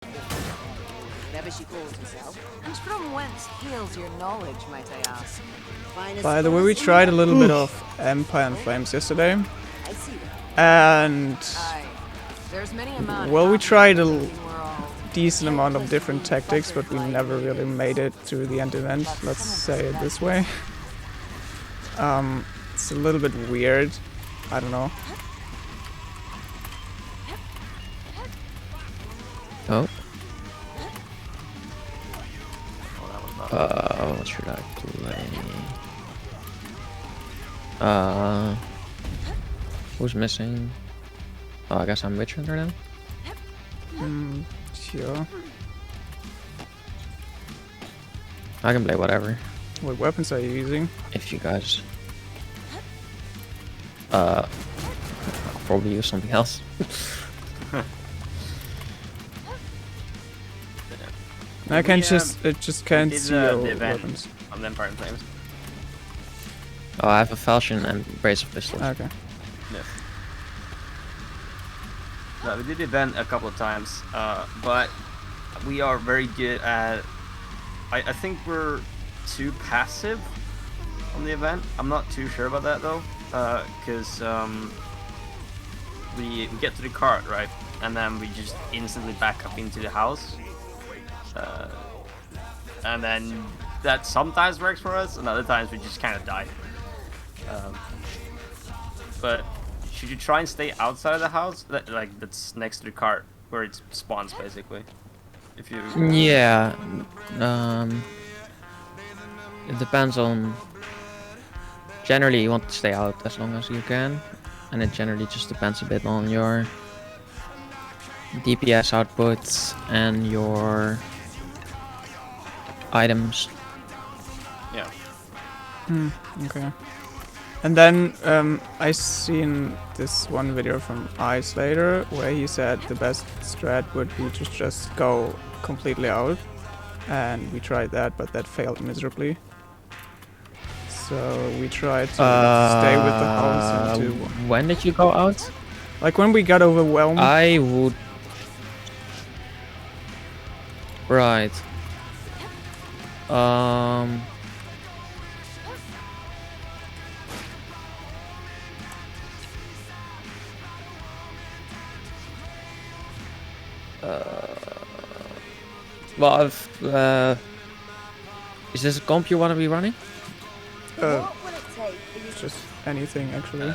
Whatever she calls herself. And from whence hails your knowledge, might I ask? By the way, we tried a little bit of Empire and Flames yesterday. I see that. And There's many a man well, we tried a we're all decent amount of different tactics, but we never really made it to the end event, let's say it this way. It's a little bit weird. I don't know. Oh. What should I play? Who's missing? Oh, I guess I'm Witch Hunter then? Sure. I can play whatever. What weapons are you using? If you guys... I'll probably use something else. I can just can't see your the event weapons. on the Empire and Flames. Oh, I have a falchion and brace of pistols. Okay. Yes. No, we did the event a couple of times, but we are very good at... I think we're too passive on the event. I'm not too sure about that though, because we get to the cart, right, and then we just instantly back up into the house. And then that sometimes works for us, and other times we just kind of die. But should you try and stay outside of the house, that's next to the cart where it spawns basically? If you Yeah. It depends on... Generally you want to stay out as long as you can, and it generally just depends a bit on your DPS outputs and your items. yeah. Okay. And then I seen this one video from Ice later where he said the best strat would be to just go completely out, and we tried that, but that failed miserably. So we tried to stay with the house and to... When did you go out? Like when we got overwhelmed. I would... Right. Well, if, is this a comp you want to be running? What will it take for you Just anything actually.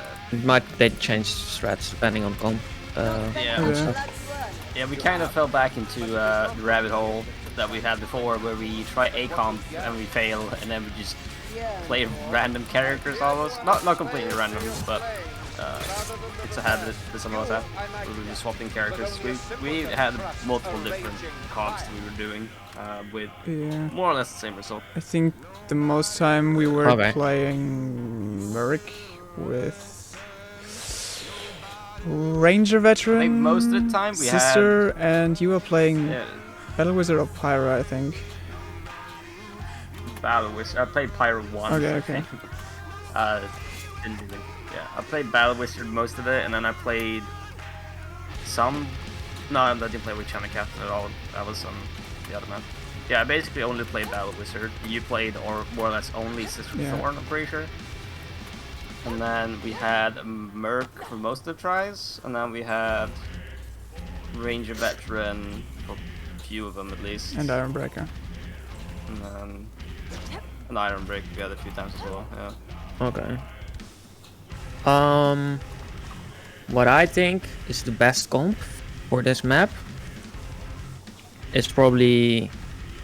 They change strats depending on comp. Yeah. Yeah, we kind of fell back into the rabbit hole that we had before, where we try a comp and we fail, and then we just play random characters almost. Not completely random, but it's a habit that some of us have. Where we're just swapping characters. We had multiple different comps that we were doing with more or less the same result. I think the most time we were Okay. playing Merc with Ranger Veteran, I think most of the time we Sister, and you were playing Yeah, Battle Wizard or Pyra, I think. Battle Wizard. I played Pyro once. Okay. Didn't do it. Yeah, I played Battle Wizard most of it, and then I played some. No, I didn't play with China Captain at all. That was the other man. Yeah, I basically only played Battle Wizard. You played, or more or less only Sister Thorn, I'm pretty sure. And then we had Merc for most of the tries, and then we had Ranger Veteran for a few of them at least. And Ironbreaker. And then an Iron Break we had a few times as well, yeah. Okay. What I think is the best comp for this map is probably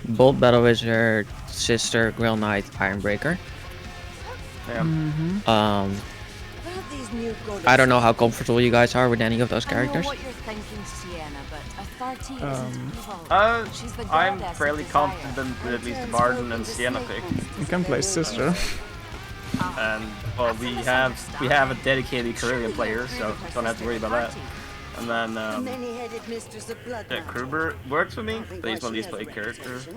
Bolt Battle Wizard, Sister, Grail Knight, Ironbreaker. Yeah. I don't know how comfortable you guys are with any of those characters. I know what you're thinking, Sienna, but Astarte isn't evil. She's the I'm goddess fairly of desire. confident with at least Varden and Sienna pick. You can play Sister. And well, we have a dedicated Carillion player, so don't have to worry about that. And then yeah, Kruber works for me, but he's one of these play characters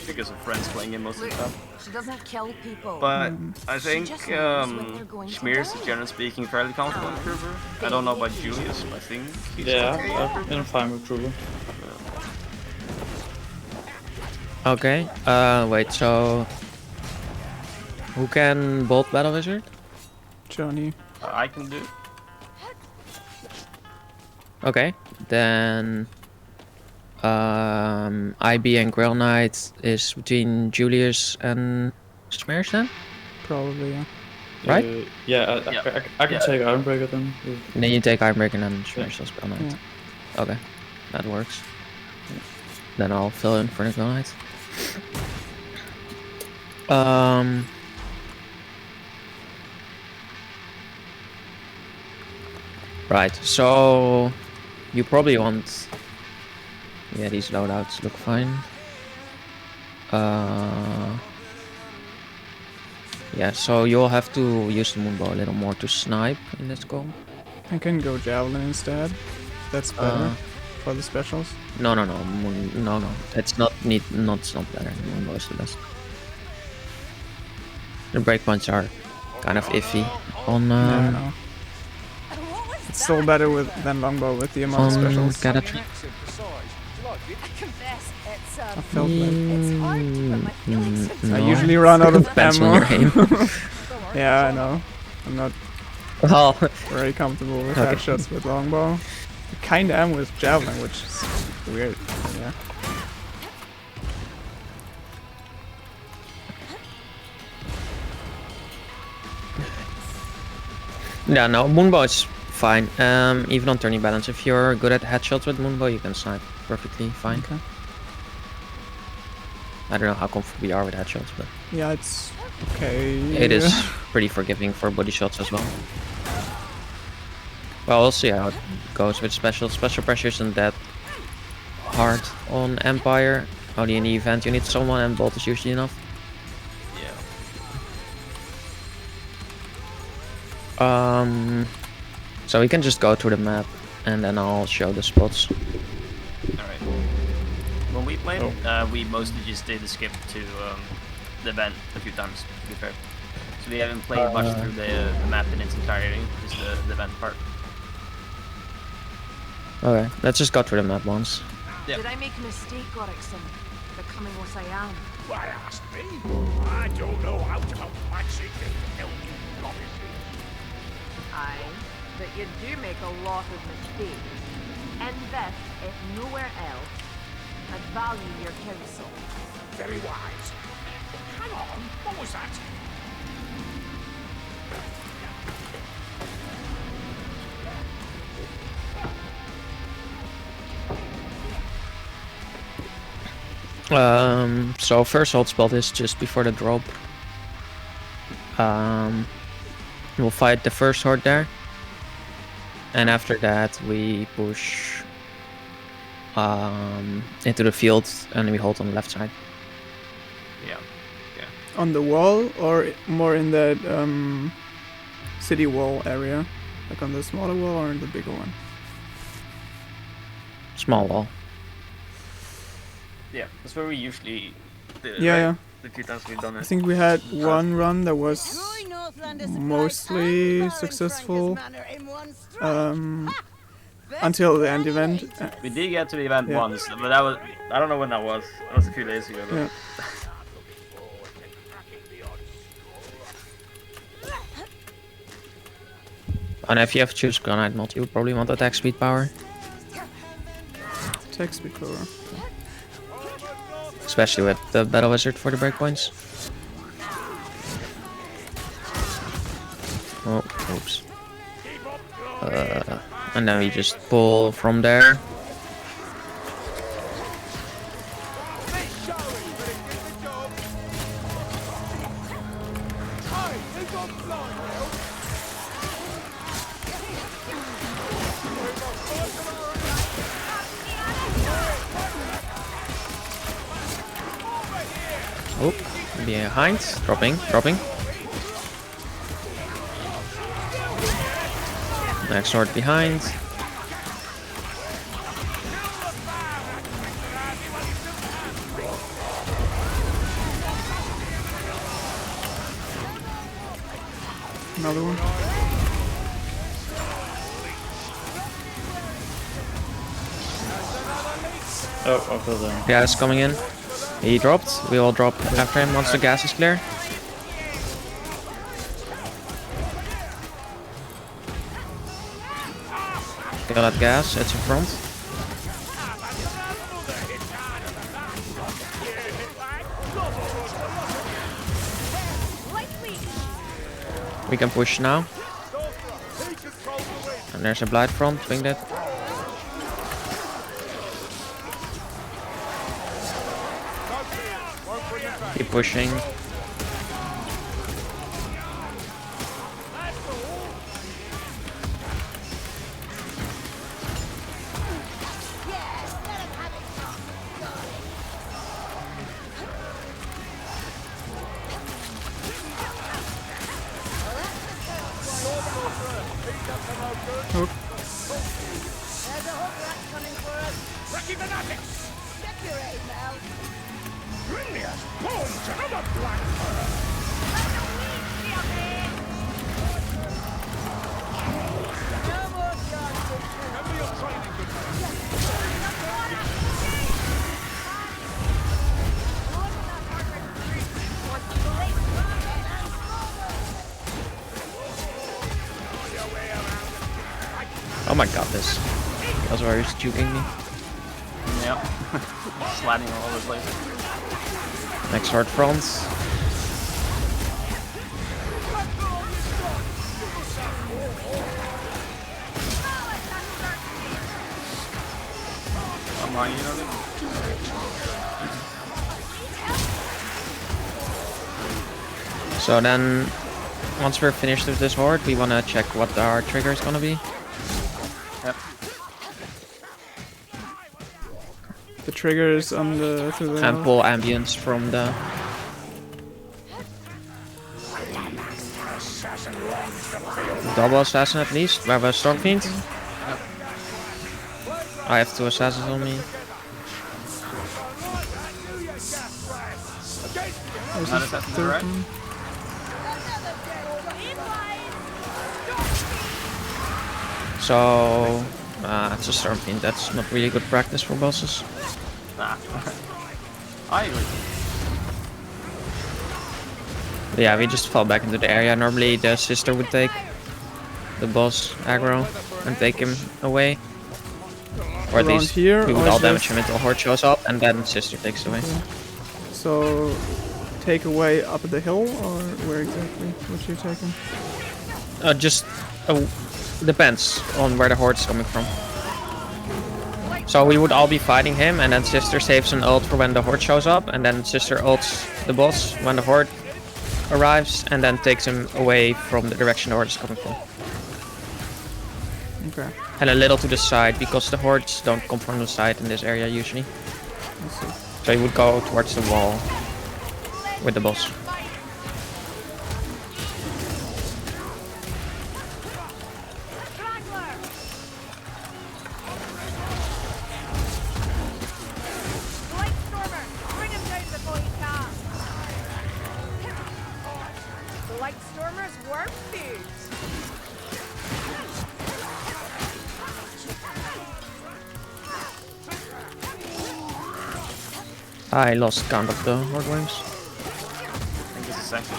because of friends playing him most of the time. She doesn't kill people. But I think Schmears is generally speaking fairly comfortable in Kruber. I don't know about Julius, but I think he's okay. I'm fine with Kruger. Okay. Wait. So who can bolt Battle Wizard? Johnny. I can do. Okay. Then IB and Grail Knight is between Julius and Smash then? Probably, yeah. Right? Yeah, I can take Ironbreaker then. And then you take Ironbreaker and then Smash those Grail Knight. Yeah. Okay. That works. Then I'll fill in for the Grail Knight. Right, so you probably want... Yeah, these loadouts look fine. Yeah, so you'll have to use the Moonbow a little more to snipe in this goal. I can go Javelin instead. That's better for the specials. No. No. It's not better. Moonbow is the best. The breakpoints are kind of iffy on Yeah, no. It's still better than Longbow with the amount of specials. Gadatry. I confess, it's I felt like it's hard, but my feelings are I usually run out of Depends ammo. on your aim. Yeah, I know. I'm not Oh, very comfortable with Okay. headshots with Longbow. I kinda am with Javelin, which is weird. Yeah. yeah, no, Moonbow is fine. Even on Tourney balance, if you're good at headshots with Moonbow, you can snipe perfectly fine. Okay. I don't know how comfortable you are with headshots, but Yeah, it's okay. it is pretty forgiving for body shots as well. Well, we'll see how it goes with special. Special pressure isn't that hard on Empire. Only in the event you need someone, and Bolt is usually enough. Yeah. So we can just go to the map, and then I'll show the spots. Alright. When we played, we mostly just did the skip to the event a few times, to be fair. So we haven't played much through the map in its entirety, just the event part. Okay, let's just go through the map once. Yeah. Did I make a mistake, Gorikson, becoming what I am? Why ask me? I don't know how to magic and help you, obviously. Aye, but you do make a lot of mistakes. And that, if nowhere else, I value your counsel. Very wise. Hang on, what was that? So first hold spot is just before the drop. We'll fight the first horde there, and after that we push into the field and we hold on the left side. Yeah. On the wall or more in that city wall area? Like on the smaller wall or in the bigger one? Small wall. Yeah, that's where we usually do it, Yeah, right? yeah. The few times we've done I it. think we had one run that was mostly successful until the end event. We did get to the event Yeah. once, but that was, I don't know when that was. That was a few days ago. Though. Yeah. And if you have to choose Granite Mod, you would probably want attack speed power. Attack speed power. Especially with the Battle Wizard for the breakpoints. Oh, oops. And then we just pull from there. Oh, behind, dropping. Next sword behind. Another one. Oh, I fell down. Yeah, it's coming in. He dropped. We all drop after him once the gas is clear. Kill that gas, it's in front. We can push now. And there's a blight front, swing that. Keep pushing. Hook. Wrecking fanatics! Brilliant! Boom! Another black Remember your training, good man. Oh my god, this. That's why he's juking me. Yep. Sliding all over the place. Next hard front. I'm on you, know. So then, once we're finished with this horde, we want to check what our trigger is gonna be. Yep. The triggers on the through the And pull ambience from the... Double assassin at least. We have a Storm Fiend. I have 2 assassins on me. There's Not a assassin to the third right. one. So... it's a Storm Fiend. That's not really good practice for bosses. Nah. I agree. But yeah, we just fall back into the area. Normally the sister would take the boss aggro and take him away. Or at Around least here, we would or all damage just- him until horde shows up and then sister takes away. So, take away up the hill, or where exactly would you take him? Just depends on where the horde is coming from. So we would all be fighting him, and then sister saves an ult for when the horde shows up, and then sister ults the boss when the horde arrives, and then takes him away from the direction the horde is coming from. Okay, And a little to the side, because the hordes don't come from the side in this area usually. I see. So you would go towards the wall with the boss. I lost count of the horde waves. I think it's a second.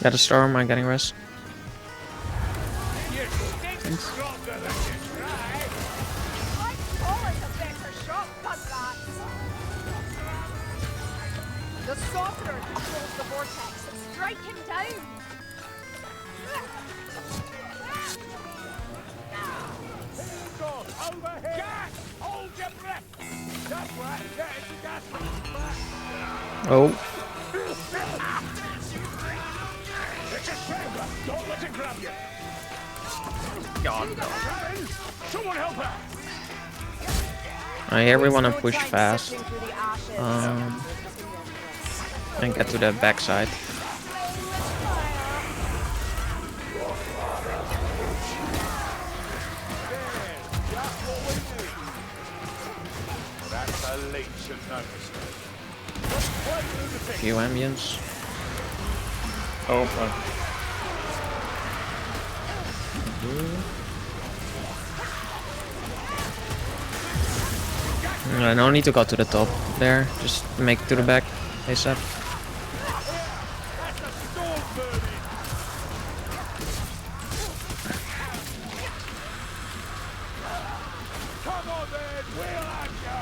Got a storm, I'm getting rest. The sorcerer controls the vortex. Strike him down. Over here! Gas! Hold your breath! That's right, get it to gas! Oh, It's a chamber! Don't let it grab you! God, no. Someone help her! here we want to push fast. And get to the backside. That's a leech of notice. Few ambience. Oh, fuck. No need to go to the top there. Just make it to the back ASAP. Come on then, we'll have ya.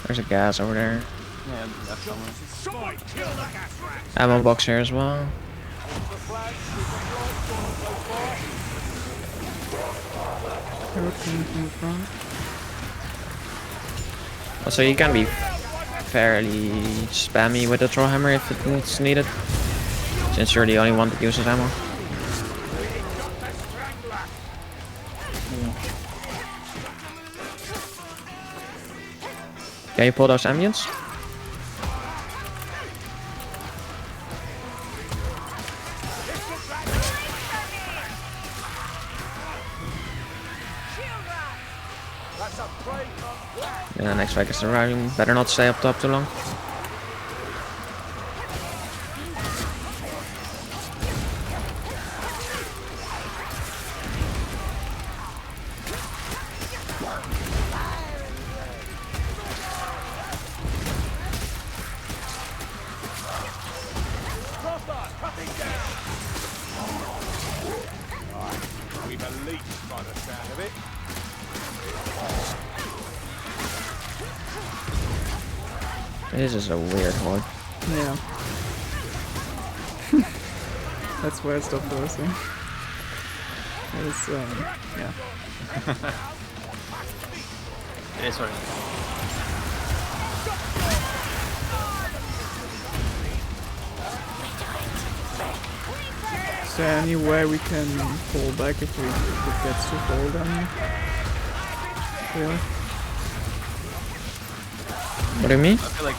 There's a gas over there. Yeah, that's somewhere. Somebody kill the gas rat. Ammo box here as well. Arrow coming from the front. Also, you can be fairly spammy with the throw hammer if it's needed, since you're the only one that uses ammo. Can you pull those ambience? Yeah, next fight is arriving. Better not stay up top too long. We've a leech by the sound of it. This is a weird horde. Yeah. That's why I stopped forcing. It's yeah. It is what it is. Is there any way we can pull back if it gets too full then? Yeah. What do you mean? I feel like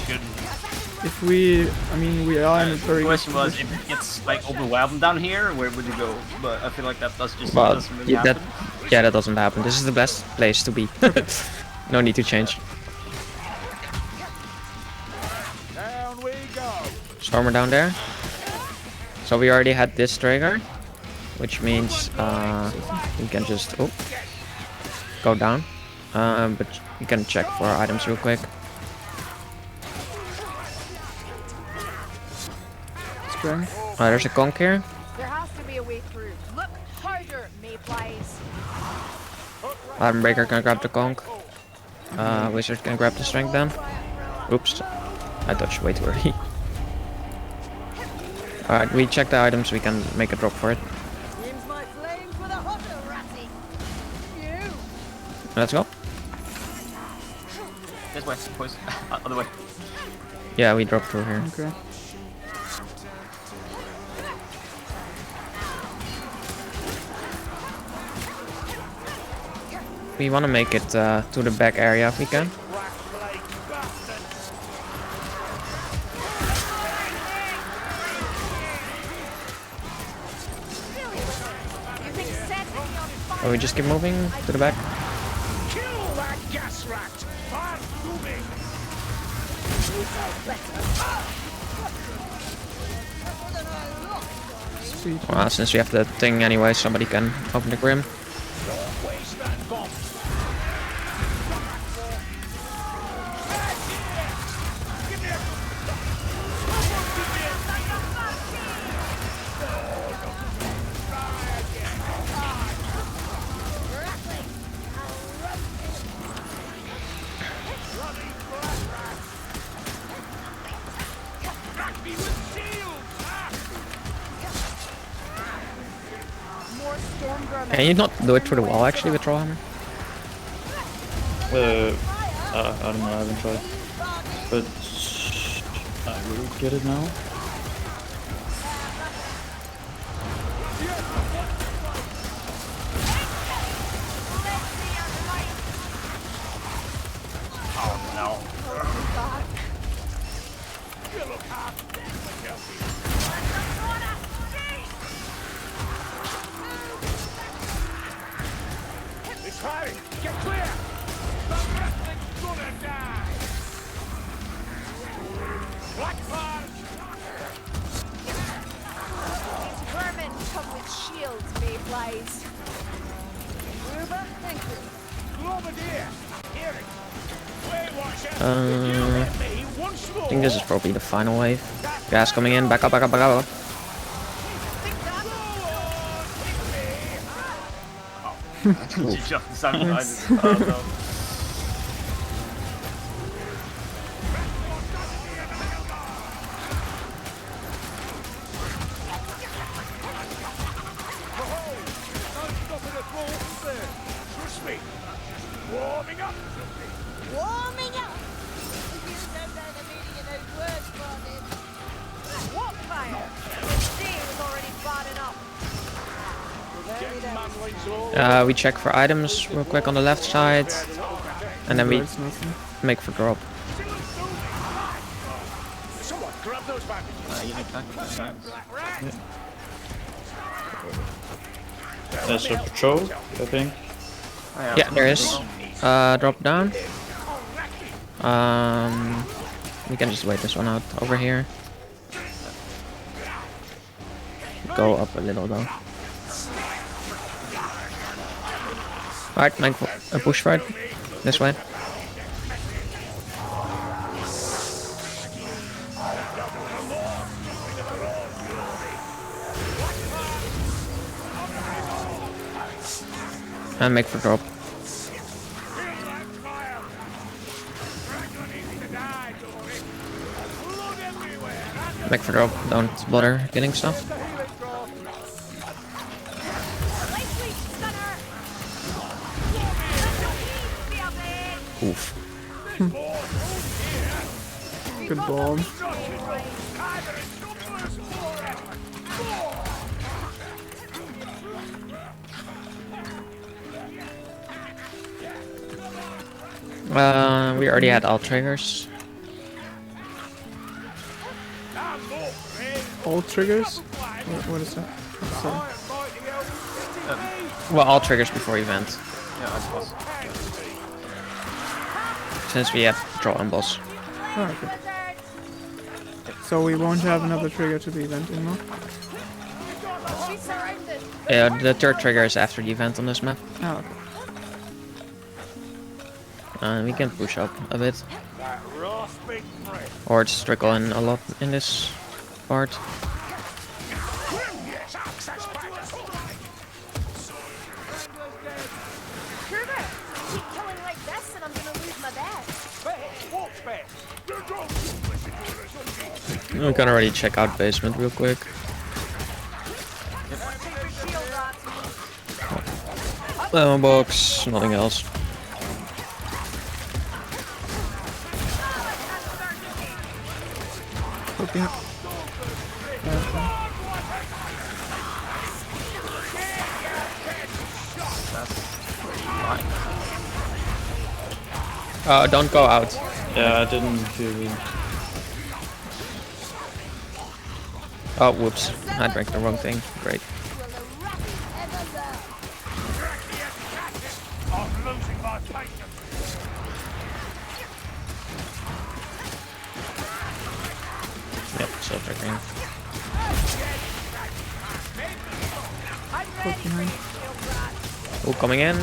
should. If we, I mean, we are in a very The good question was, position. if it gets like overwhelmed down here, where would you go? But I feel like that does just Well, doesn't really yeah, that happen. doesn't happen. This is the best place to be. No need to change. Down we go. Stormer down there. So we already had this trigger, which means we can just go down. But you can check for items real quick. Strength. There's a conch here. There has to be a way through. Look harder, Mayflies. Item breaker can grab the conch. Wizard can grab the strength then. Oops, I touched way too early. Alright, we check the items, we can make a drop for it. Seems my flames were the hotter, Ratty. You. Let's go. This way, boys. Other way. Yeah, we drop through here. Okay. We want to make it to the back area if we can. Or we just keep moving to the back. Kill that gas rat. Fast moving. Speed. Well, since we have the thing anyway, somebody can open the grim. Waste that bomb. Can you not do it through the wall actually with Trollhammer? I don't know, I haven't tried. But I will get it now. Oh no. It's Harry. Get clear. Stop wrestling. I think this is probably the final wave. Gas coming in. Back up, back up, back up. She jumped sometimes. Oh, no. Trust me. Warming up. Warming up! You don't know the meaning of those words, Martin. What fire? The steam is already bad enough. We check for items real quick on the left side, and then we There's nothing. make for drop. Someone grab those bandages. You need back. There's a patrol, I think. Oh, Yeah, there is. Drop down. We can just wait this one out over here. Go up a little though. Alright, make a push for it. This way. And make for drop. Make for drop. Don't bother getting stuff. Oof. Good bomb. We already had all triggers. All triggers? What is that? Sorry. Well, all triggers before event. Yeah, I suppose. Since we have draw and boss. Oh, okay. So we won't have another trigger to the event anymore? She's surrounded. Yeah, the third trigger is after the event on this map. Oh, okay. We can push up a bit. That rasping breath. Or just trickle in a lot in this part. Yes, access back. Kruger, keep killing like this and I'm gonna lose my bed. Walk back. We can already check out basement real quick. Lemon box, nothing else. Okay. Don't go out. Yeah, I didn't feel it. Oh, whoops. I drank the wrong thing. Great. I'm losing my patience. Yep, still triggering. Oh, coming in.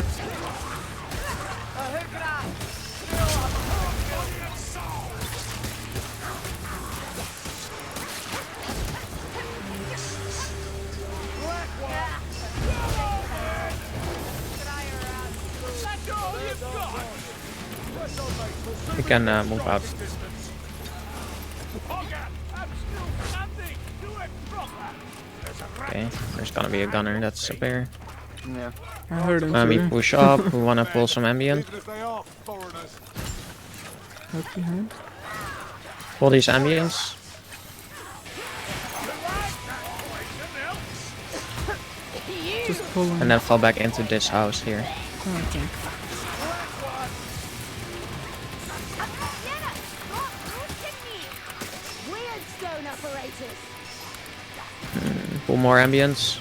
We can move out. Okay, there's gonna be a gunner that's up here. Yeah. I heard him We too. push up, we wanna pull some ambient. Right behind. Pull these ambients. Just pull him. And then fall back into this house here. Oh, okay. Weird stone operators. Pull more ambience.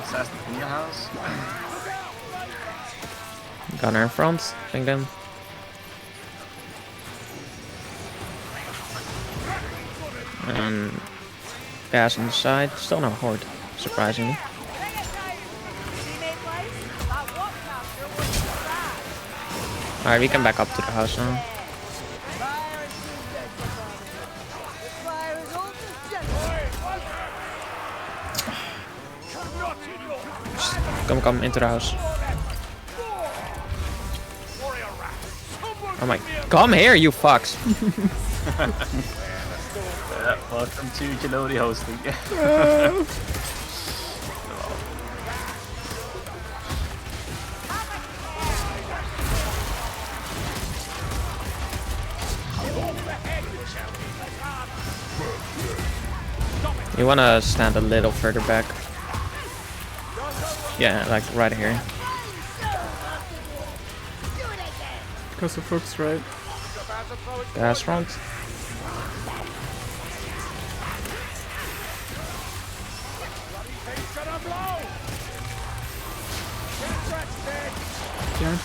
Assassin in your house. Gunner in front, ping them. And gas on the side. Still no horde, surprisingly. Bring it down. Teammate place? That Watchmaster wasn't so bad. Alright, we can back up to the house now. Fire is too dead for fun. The fire is almost gentle. Come into the house. Oh my, come here, you fucks. Welcome to Gelodi hosting. You wanna stand a little further back. Yeah, like right here. Because of hooks, right? Gas front. Yeah.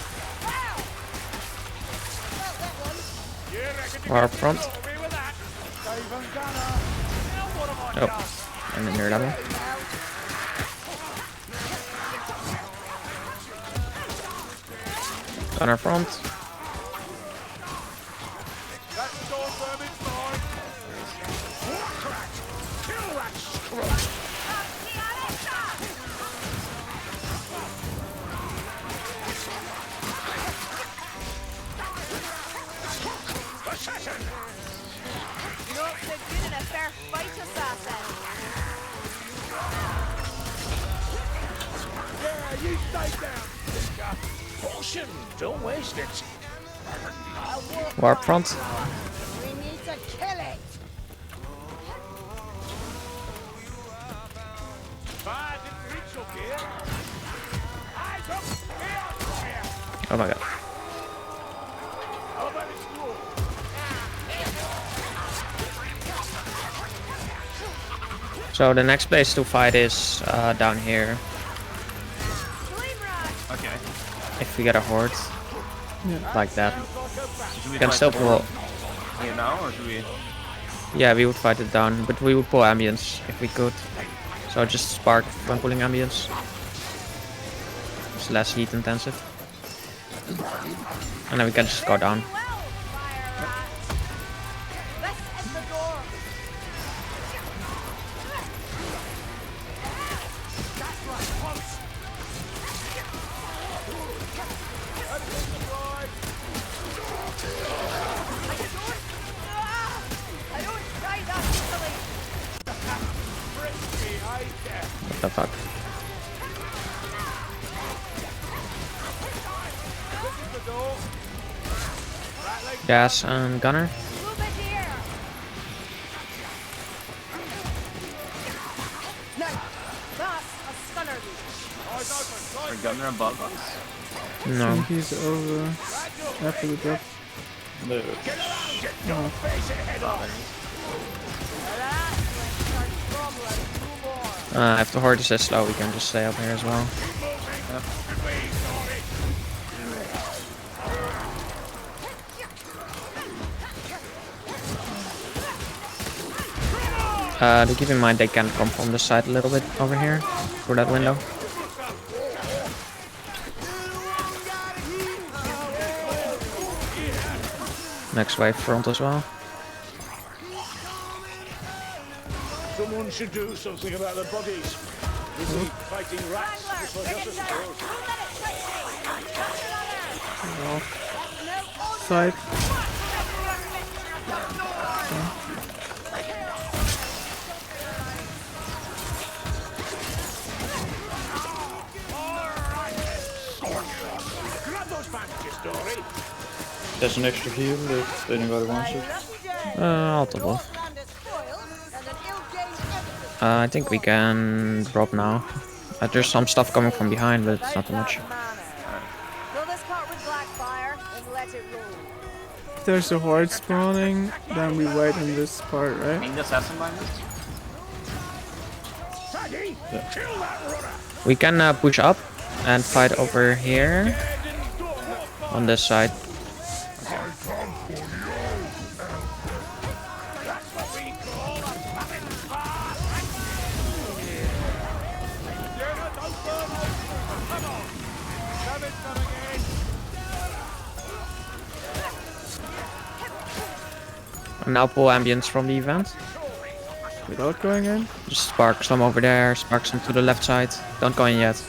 Or front. Oh, I'm in your level. On our front. You know, they're good in a fair fight, assassin. Yeah, you stay down. Caution, don't waste it. Warp front. We need to kill it. Fire didn't reach up here. Eyes up here. Oh my god. How about it's cool? So the next place to fight is down here. Okay. If we get a horde. Yeah. Like that. Should we We can fight still the pull. horde here now, or should we? Yeah, we would fight it down, but we would pull ambience if we could. So just spark when pulling ambience. It's less heat intensive. And then we can just go down. This is the door. I don't try that easily. What the fuck? Gas and gunner. Move it here. No, that's a stunner. Our gunner above us. No. And he's over after the drop. No. If the horde is this slow, we can just stay up here as well. To keep in mind, they can come from the side a little bit over here, through that window. Next wave front as well. Someone should do something about the bodies. Busy fighting rats. This was just a suppose. Side. Grab those bandages, Dory. There's an extra heal if anybody wants it. I'll top off. I think we can drop now. There's some stuff coming from behind, but it's not too much. Fill this cart with black fire and let it roll. If there's a horde spawning, then we wait in this part, right? Being the assassin behind us. Taggy, kill that runner. We can push up and fight over here. Head and done. on this side. And now pull ambience from the event. Without going in? Just spark some over there, spark some to the left side. Don't go in yet.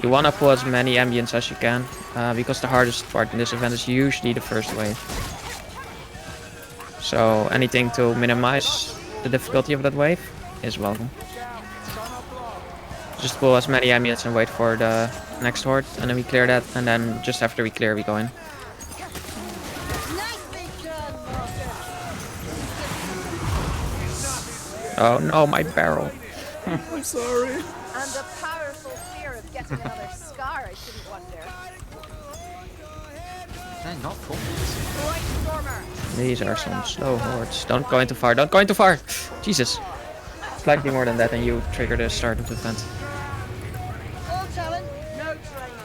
You wanna pull as many ambience as you can, because the hardest part in this event is usually the first wave. So anything to minimize the difficulty of that wave is welcome. Just pull as many ambience and wait for the next horde, and then we clear that, and then just after we clear we go in. Oh no, my barrel. I'm sorry. And a powerful fear of getting another scar, I shouldn't wonder. They're not full. Right, Stormer. These are some slow hordes. Don't go into far, don't go into far! Jesus. Slightly more than that and you trigger the start of the event. All talent, no training.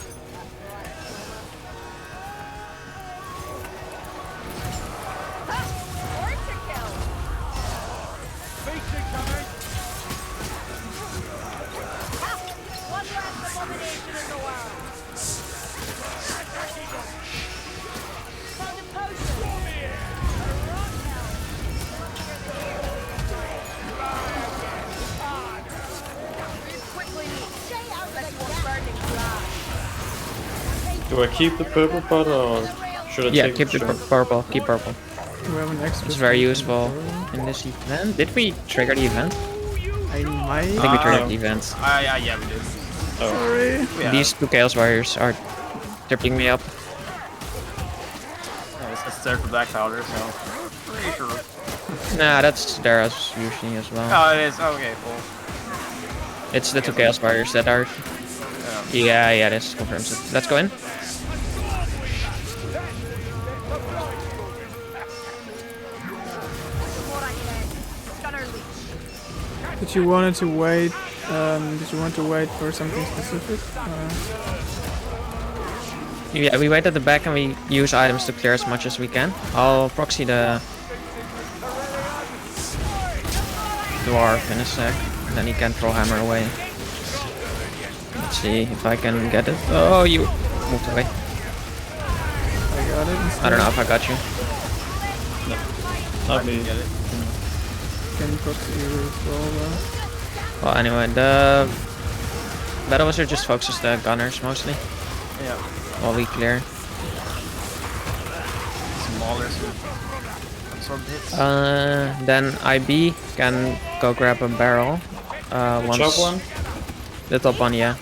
One last abomination in the world. Found a potion. Quickly, Stay out of let's the go gap. burning flash. Do I keep the purple pot or should I Yeah, take keep the purple, keep purple. We have an extra. It's very useful in this event. Did we trigger the event? I might. I think we triggered the event. Yeah, we did. Sorry. Yeah. These two Chaos Warriors are tripping me up. Yeah, it's there for black powder, so pretty sure. Nah, that's Dara's usually as well. Oh, it is. Okay, cool. It's the two Chaos Warriors that are... Yeah, this confirms it. Let's go in. Did you want to wait? Did you want to wait for something specific? Yeah, we wait at the back and we use items to clear as much as we can. I'll proxy the dwarf in a sec, and then he can throw hammer away. Let's see if I can get it. Oh, you moved away. I got it. I don't know if I got you. Not me. Get it. Can proxy roll that? Well, anyway, the Battle Wizard just focuses the gunners mostly, Yeah. while we clear. Smaller absorb hits. Then IB can go grab a barrel. The Once chop one? the top one, yeah.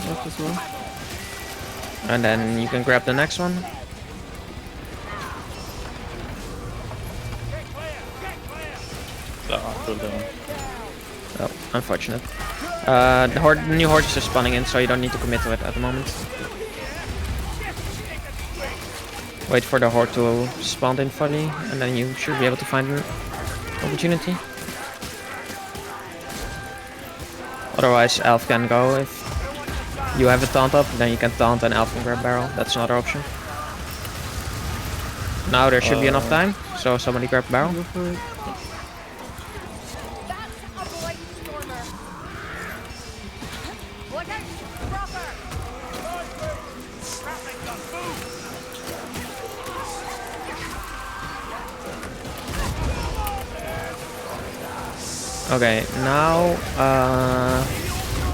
Left as well. And then you can grab the next one. Go down. Oh, unfortunate. The new horde is just spawning in, so you don't need to commit to it at the moment. Wait for the horde to spawn in fully, and then you should be able to find an opportunity. Otherwise, Elf can go. If you have a taunt up, then you can taunt and Elf can grab barrel. That's another option. Now there should be enough time, so somebody grab barrel. Go for it. Okay, now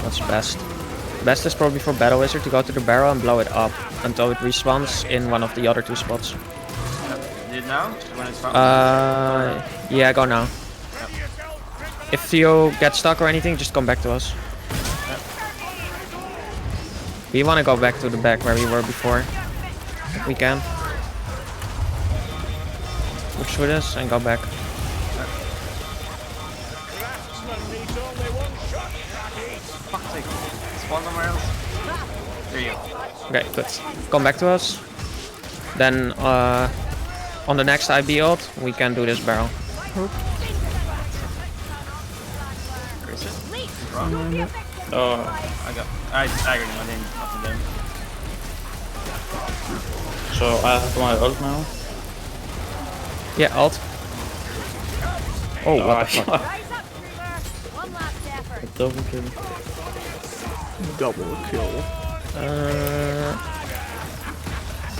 what's best? Best is probably for Battle Wizard to go to the barrel and blow it up until it respawns in one of the other two spots. Do it now? When it's Yeah, go now. If you get stuck or anything, just come back to us. We want to go back to the back where we were before, if we can. Push with us and go back. Craftsman needs only one shot, Shaggy. fuck's sake. Spawn somewhere else. There you go. Okay, good. Come back to us. Then on the next IB ult, we can do this barrel. Chris it? Oh, I staggered him, I didn't nothing there. so I have my ult now. Yeah, ult. Oh, what the fuck? Rise up, Dreamer. One last effort. Double kill. Double kill.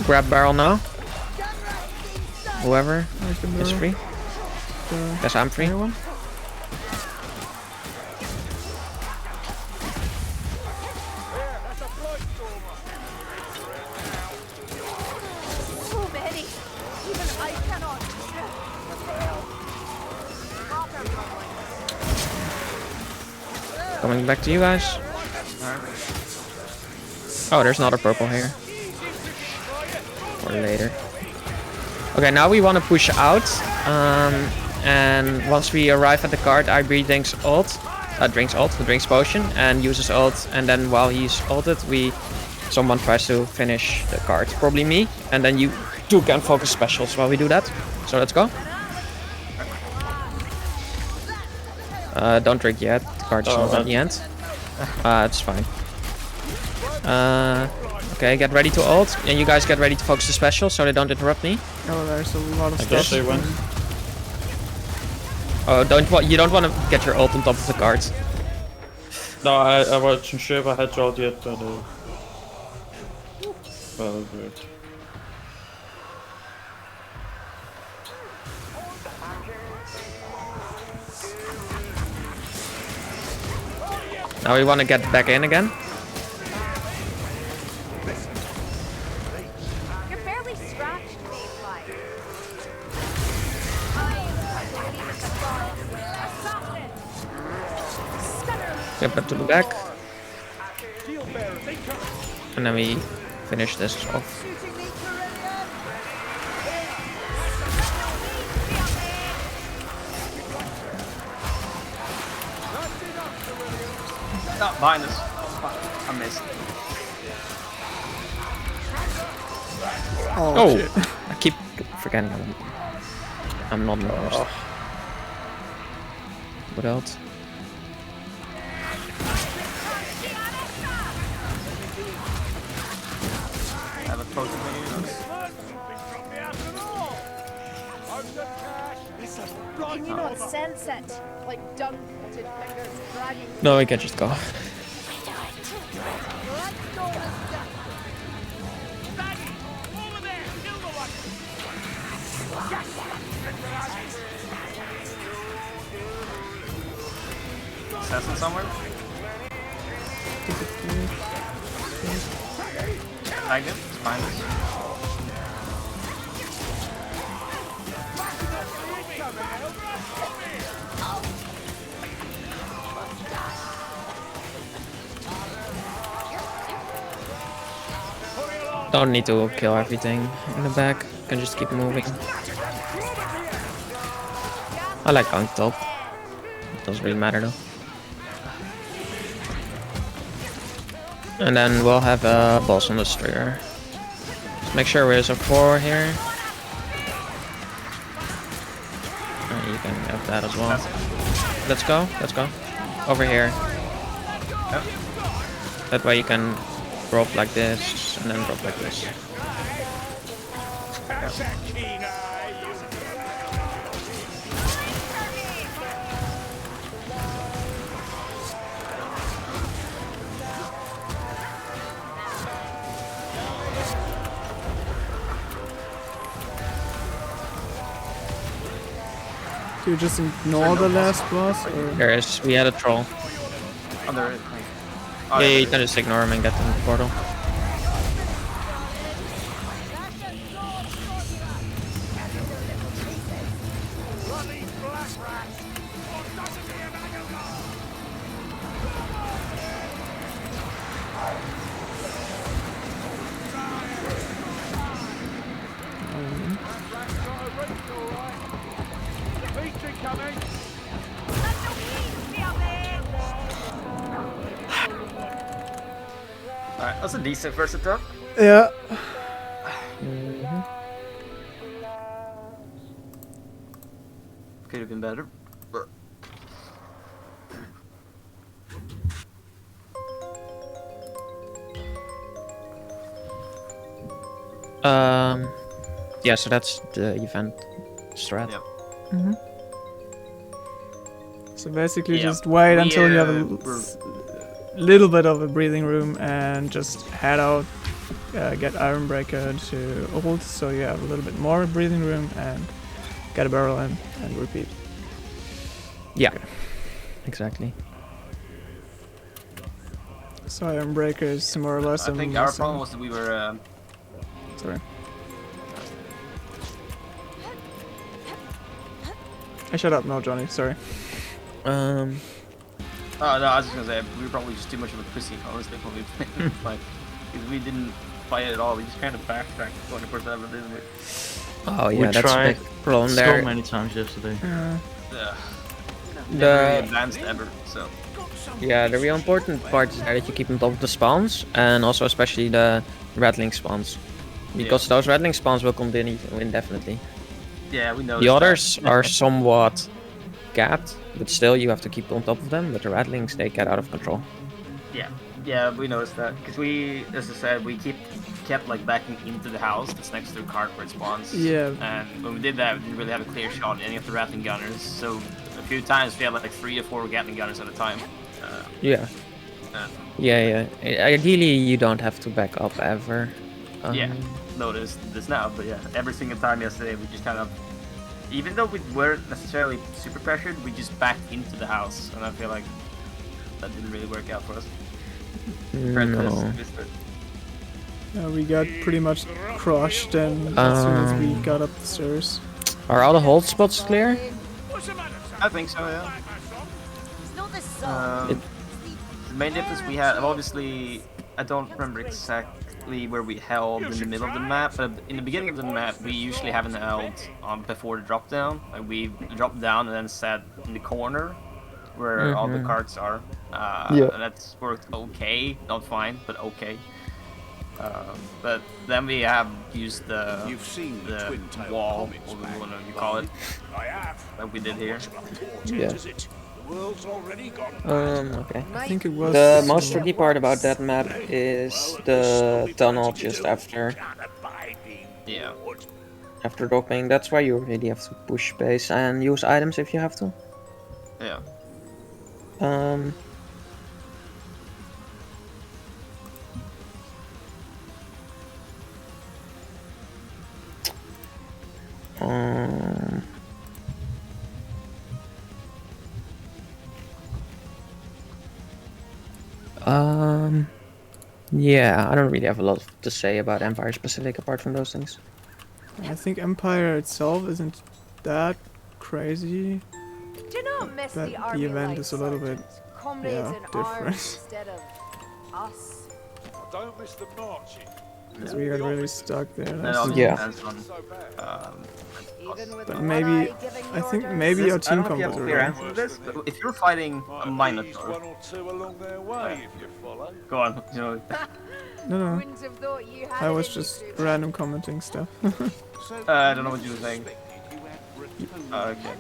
Grab barrel now. Sunrise inside. Whoever is free. Guess I'm free. Anyone? So many. Even I cannot. Coming back to you guys. Oh, there's not a purple here. Or later. Okay, now we want to push out. And once we arrive at the card, IB drinks ult. Drinks potion and uses ult. And then while he's ulted, someone tries to finish the card. Probably me. And then you two can focus specials while we do that. So let's go. Don't drink yet. The card's not at the end. It's fine. Okay, get ready to ult. And you guys get ready to focus the special so they don't interrupt me. Oh, there's a lot of I stuff. guess they went. Oh, you don't want to get your ult on top of the card. No, I wasn't sure if I had to ult yet, but well, good. Now we want to get back in again. You're barely scratched, baseline. Get back to the back. And then we finish this off. Shooting me, Carillion. No, behind us. Fuck, I missed. Oh, shit. I keep forgetting I'm not in the first. What else? I have a potion for you. Can you not sense it? Like dung-coated fingers dragging. No, we can just go. Let's go, Assassin somewhere? Tagged him. It's behind us. Don't need to kill everything in the back. Can just keep moving. I like going top. It doesn't really matter though. And then we'll have a boss on this trigger. Just make sure there's a 4 here. You can have that as well. Let's go, let's go. Over here. Yep. That way you can drop like this and then drop like this. That's that keen eye, Do you just ignore the last boss, or? We had a troll. Under it. Yeah, you can just ignore him and get in the portal. Alright, that's a decent first attempt. Yeah. Could have been better. But Yeah, so that's the event strat. Yep. So basically, Yeah, just wait we, until you have a we're- little bit of a breathing room and just head out. Get Ironbreaker to ult, so you have a little bit more breathing room, and get a barrel in and repeat. Yeah, exactly. So Ironbreaker is more or less. I think our problem was that we were. Sorry. I shut up now, Johnny. Sorry. Oh no, I was just gonna say we were probably just too much of a pussy, honestly, when we played. Like, because we didn't fight at all. We just kind of backtracked 24/7, didn't we? Oh yeah, We that's a tried big problem so there. many times yesterday. Yeah. The- Never really advanced ever. So. Yeah, the real important part is that you keep on top of the spawns, and also especially the rattling spawns, because those rattling spawns will continue indefinitely. Yeah, we know. The others are somewhat gapped, but still you have to keep on top of them. But the rattlings, they get out of control. Yeah, we noticed that because we, as I said, we kept like backing into the house that's next to the cart where it spawns. Yeah. And when we did that, we didn't really have a clear shot at any of the rattling gunners. So a few times we had like 3 or 4 Gatling gunners at a time. Yeah. Yeah. Ideally, you don't have to back up ever. Yeah, noticed this now, but yeah, every single time yesterday we just kind of, even though we weren't necessarily super pressured, we just backed into the house, and I feel like that didn't really work out for us. No. We got pretty much crushed, and as soon as we got up the stairs. Are all the hold spots clear? I think so, yeah. It's not the sun. The main difference we had, obviously, I don't remember exactly where we held in the middle of the map, but in the beginning of the map, we usually haven't held before the drop down. Like we drop down and then sat in the corner where all the carts are. And that's worked okay, not fine, but okay. But then we have used the wall, or whatever you call it, like we did here. Yeah. The world's already gone. Okay. I think it was The most tricky part about that map is the tunnel just after Yeah. dropping. That's why you really have to push space and use items if you have to. Yeah. Yeah, I don't really have a lot to say about Empire specific apart from those things. I think Empire itself isn't that crazy. Do not miss But the the army event life, is a little bit, Sergeant. Comrades yeah, in different. arms instead of us. Don't miss the marching. Because we got really stuck there. That That's also Yeah. depends on, Even with But the maybe, Jedi giving I think orders. maybe your I team don't know if you have a combos clear are answer to this, but if you're fighting a Minotaur, One or two along their way, if you follow. go on, you know, No, Wouldn't have thought you had I it was in you, just Trooper. random commenting stuff. I don't know what you were saying. Okay.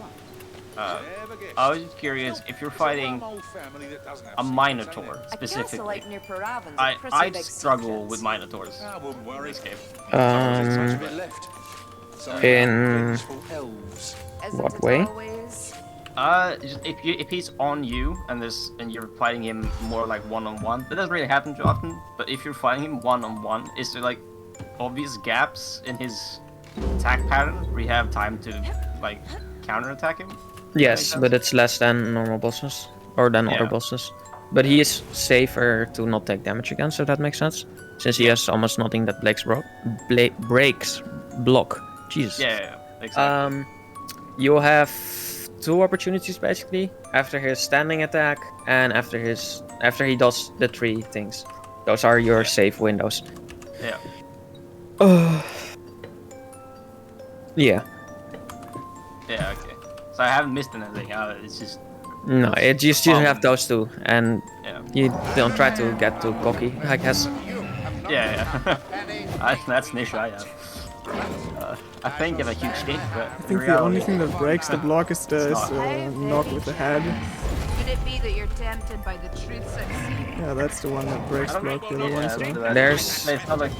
I was just curious if you're fighting a Minotaur A castle specifically. like New Paravan's a I pretty big struggle success. with Minotaurs I wouldn't in worry. this game. In Isn't what it way? always? Just if he's on you and you're fighting him more like one-on-one, that doesn't really happen too often. But if you're fighting him one-on-one, is there like obvious gaps in his attack pattern where you have time to like counter-attack him? Yes, but it's less than normal bosses or than other Yeah. bosses. But he is safer to not take damage against, if that makes sense. Since he has almost nothing that breaks block. Jesus. Yeah, exactly. You have 2 opportunities basically after his standing attack and after he does the 3 things. Those are your safe windows. Yeah. Yeah. Yeah. Okay. So I haven't missed anything. It's just No, it just usually have those two, and Yeah. you don't try to get too cocky, I guess. Yeah. That's an issue I have. I think of a huge stick, but I think the only thing that breaks the block is the knock with the head. Could it be that you're tempted by the truths I've seen? Yeah, that's the one that breaks block the other ones. So. There's- It's not like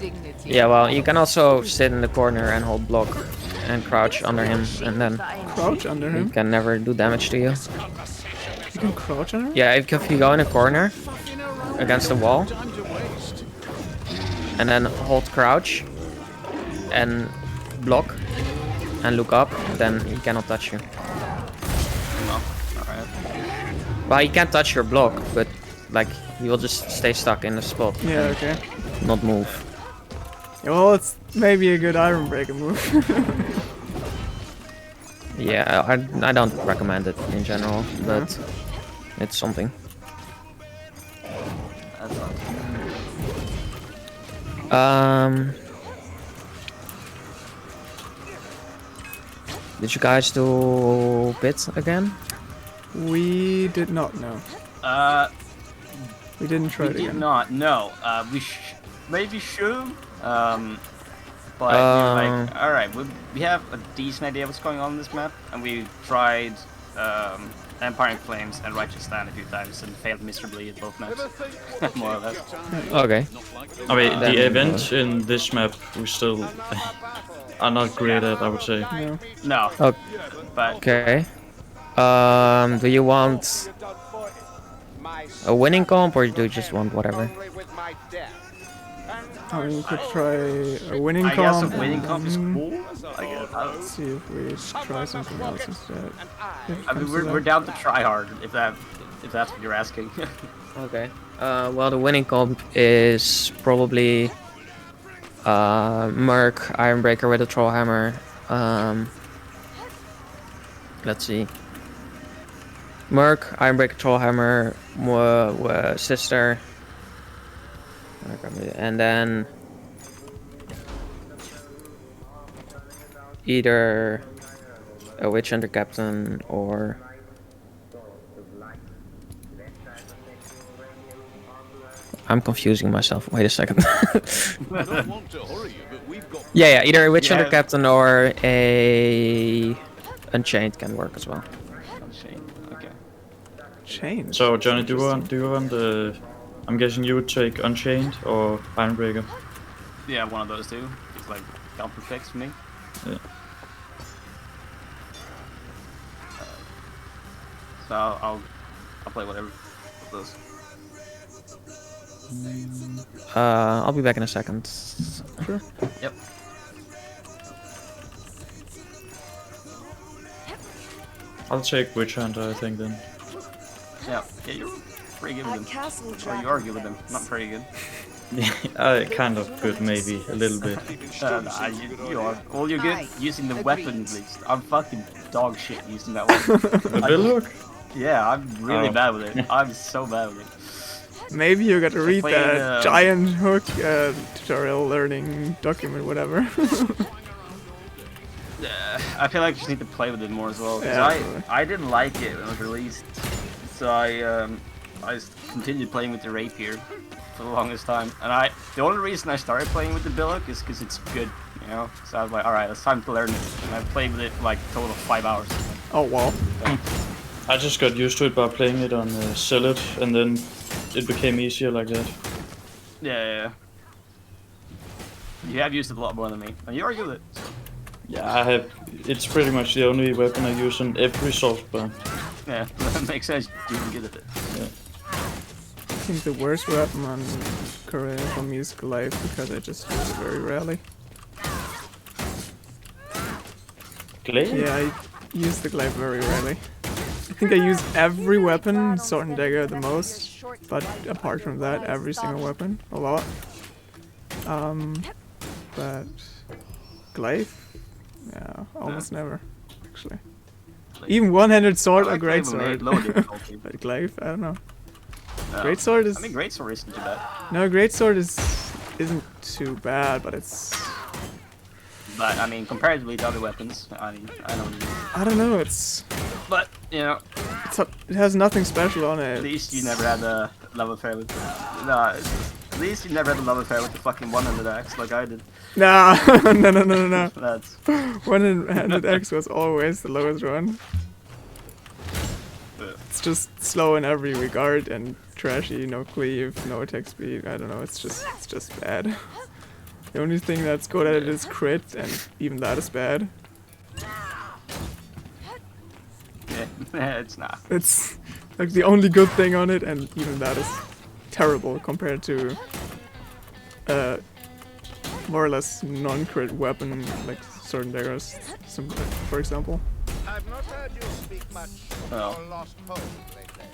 Dignity. Yeah, well, you can also sit in the corner and hold block and crouch under him, and then Crouch under he him? can never do damage to you. You can crouch under him? Yeah, if you go in a corner against the wall, and then hold crouch and block and look up, then he cannot touch you. no. Alright. Well, he can't touch your block, but like he will just stay stuck in the spot, Yeah, okay. not move. Yeah, well, it's maybe a good Iron Breaker move. Yeah, I don't recommend it in general, but it's something. That's not. Did you guys do bits again? We did not know. We didn't try We it did again. not. No. We maybe should. But you're like, all right, we have a decent idea what's going on in this map, and we tried Empire in Flames and Righteous Stand a few times and failed miserably at both maps, more or less. Okay. I mean, Then, the events in this map we still are not great at, I would say. No. No, Oh, but okay. Do you want a winning comp, or do you just want whatever? I mean, we could try a winning I guess a comp. winning comp is and cool. I guess. Let's see if we try something else instead. If it I mean, comes to we're that. down to try hard if that's what you're asking. Okay. Well, the winning comp is probably Merc, Ironbreaker with a Trollhammer. Let's see. Merc, Ironbreaker, Trollhammer, Sister. And then either a Witch Hunter Captain or I'm confusing myself. Wait a second. Yeah, either a Witch Hunter Yeah. Captain or a Unchained can work as well. Okay. Change. So Johnny, do you want the? I'm guessing you would take Unchained or Ironbreaker. Yeah, one of those two. It's like counter fix for me. Yeah. So I'll play whatever of those. I'll be back in a second. Sure. Yep. I'll take Witch Hunter, I think then. Yeah. Yeah, you're pretty good with them. Castle Or you are good with them. Not pretty good. Kind of good, maybe a little bit. Nah, you are. All you're good using the weapon at least. I'm fucking dog shit using that weapon. The Billock? Yeah, I'm really Oh. bad with it. I'm so bad with it. Maybe you got to read played, that giant hook tutorial learning document, whatever. I feel like I just need to play with it more as well. 'Cause Yeah, absolutely. I didn't like it when it was released, so I just continued playing with the rapier for the longest time. And the only reason I started playing with the billock is because it's good, you know. So I was like, all right, it's time to learn it. And I played with it for like a total of 5 hours. Oh wow. I just got used to it by playing it on Celit, and then it became easier like that. Yeah. You have used it a lot more than me, and you are good with it. Yeah, I have. It's pretty much the only weapon I use on every soft bar. Yeah, that makes sense. You're good at it. I think the worst weapon on Korea for me is Glaive because I just use it very rarely. Glaive? Yeah, I use the Glaive very rarely. I think I use every weapon, Sword and Dagger the most, but apart from that, every single weapon, a lot. But Glaive? Yeah, almost never, actually. Even one-handed sword or great sword. Low difficulty. But Glaive, I don't know. No. Great sword is I mean, great sword isn't too bad. no, great sword isn't too bad, but it's But I mean, comparatively to other weapons, I mean, I don't. I don't know. It's But you know, it has nothing special on it. at least you never had a love affair with. Nah, at least you never had a love affair with the fucking 100 axe like I did. Nah, no. That's 100 X was always the lowest one. It's just slow in every regard and trashy. No cleave, no attack speed. I don't know. It's just bad. The only thing that's good at it is crit, and even that is bad. yeah, it's not. It's like the only good thing on it, and even that is terrible compared to more or less non-crit weapon like certain daggers, for example. I've not heard you speak much Oh. or lost hope lately.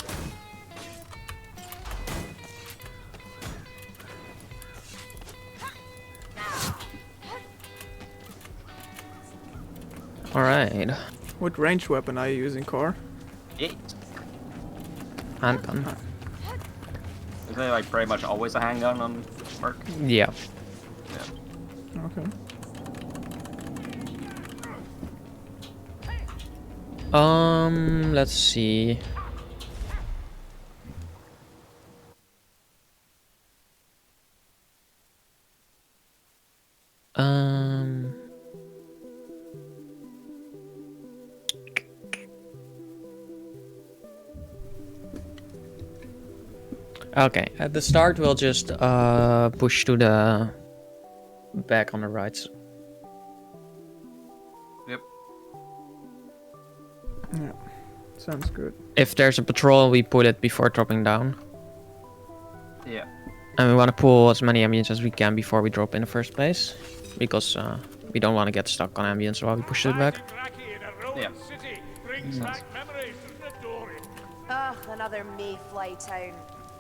Alright. What ranged weapon are you using, Core? 8. Handgun. Isn't it like pretty much always a handgun on Spark? Yeah. Yeah. Okay. Let's see. Okay, at the start we'll just push to the back on the right. Yep. Yeah. Sounds good. If there's a patrol, we put it before dropping down. Yeah. And we want to pull as many ambience as we can before we drop in the first place. Because we don't want to get stuck on ambience while we push it back. Yeah. Ugh, another mayfly town.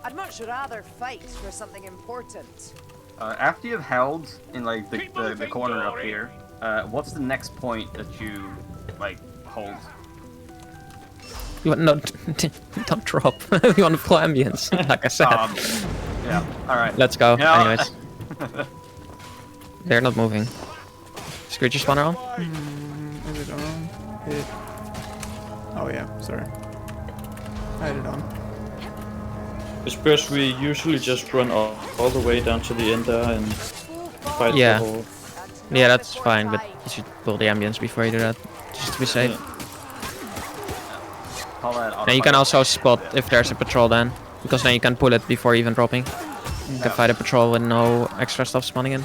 I'd much rather fight for something important. After you've held in like the corner up here, what's the next point that you like hold? You want, no, don't drop. We want to pull ambience, like I said. Yeah. All right. Let's go. Yeah. Anyways, they're not moving. Screechy spawner on. Is it on? Hit. Oh yeah. Sorry. I had it on. It's because we usually just run all the way down to the end there and fight Yeah. the whole... Yeah, that's fine, but you should pull the ambience before you do that, just to be safe. Call that And you can autofire. also spot if there's a patrol then, because then you can pull it before even dropping. You can fight a patrol with no extra stuff spawning in.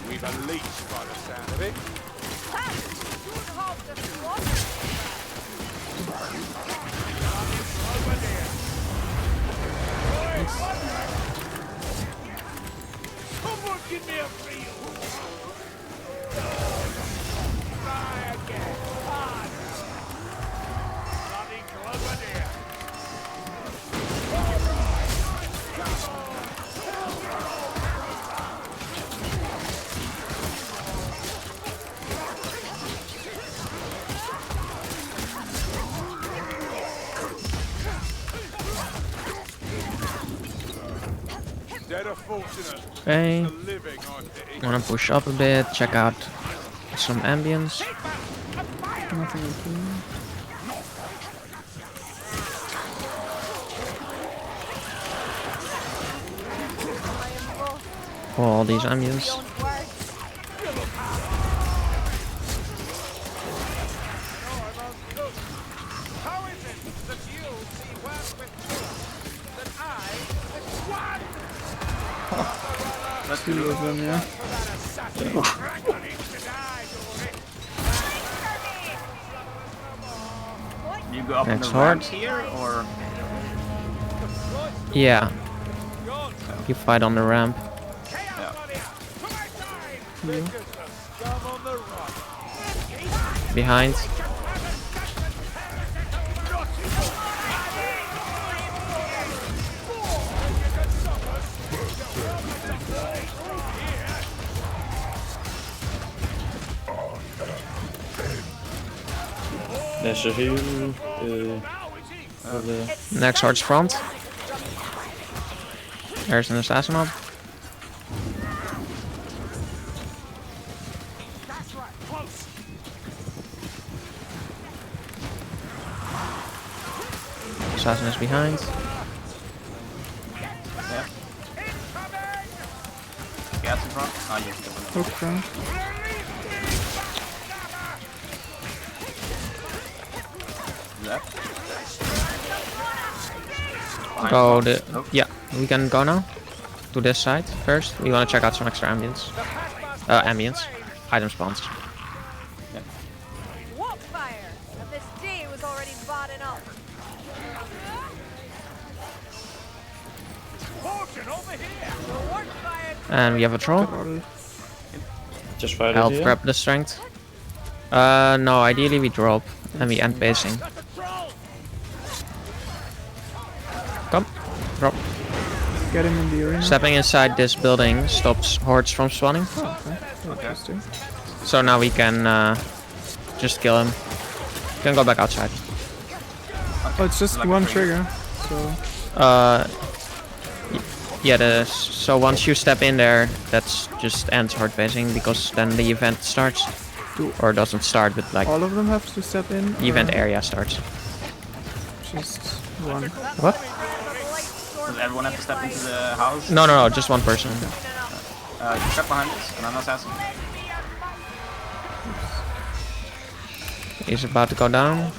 We've a leech by the sound of it. Someone give me a feel. Try again. Harder. Bloody Cloverdale. Dead or fortunate. Okay, The living on pity. wanna push up a bit, check out some ambience. Nothing in here. Pull all these ambience. How is it that you see work with truth that I with one? Let's Two do of them, yeah. For that assassin, dragon to die, Dory. You go up Next on the hard. ramps here, or Yeah, you fight on the ramp. yeah. Behind. There's a heal. Over there. Next hard's front. There's an assassin up. Assassin is behind. Yeah. Gas in front. Oh, you can go in Hook front. there. Go the yeah, we can go now to this side first. We want to check out some extra ambience. Ambience, item spawns. What fire? And this day was already bad enough. And we have a troll. Just fight it Help here. grab the strength. No, ideally we drop and we end basing. Come, drop. Get him in the arena. Stepping inside this building stops hordes from spawning. Interesting. So now we can just kill him. Can go back outside. Oh, it's just one trigger. So Yeah, so once you step in there, that's just ends horde basing because then the event starts. Or doesn't start, but like all of them have to step in. the event area starts. Just one. What? Does everyone have to step into the house? No, just one person. Step behind us, and I'm assassin. He's about to go down.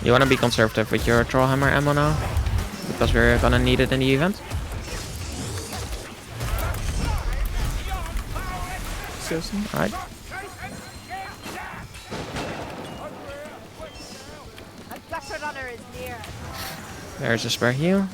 You wanna be conservative with your Trollhammer ammo now? Because we're gonna need it in the event. Assassin. Alright. A gutter runner is near. There's a spare heal.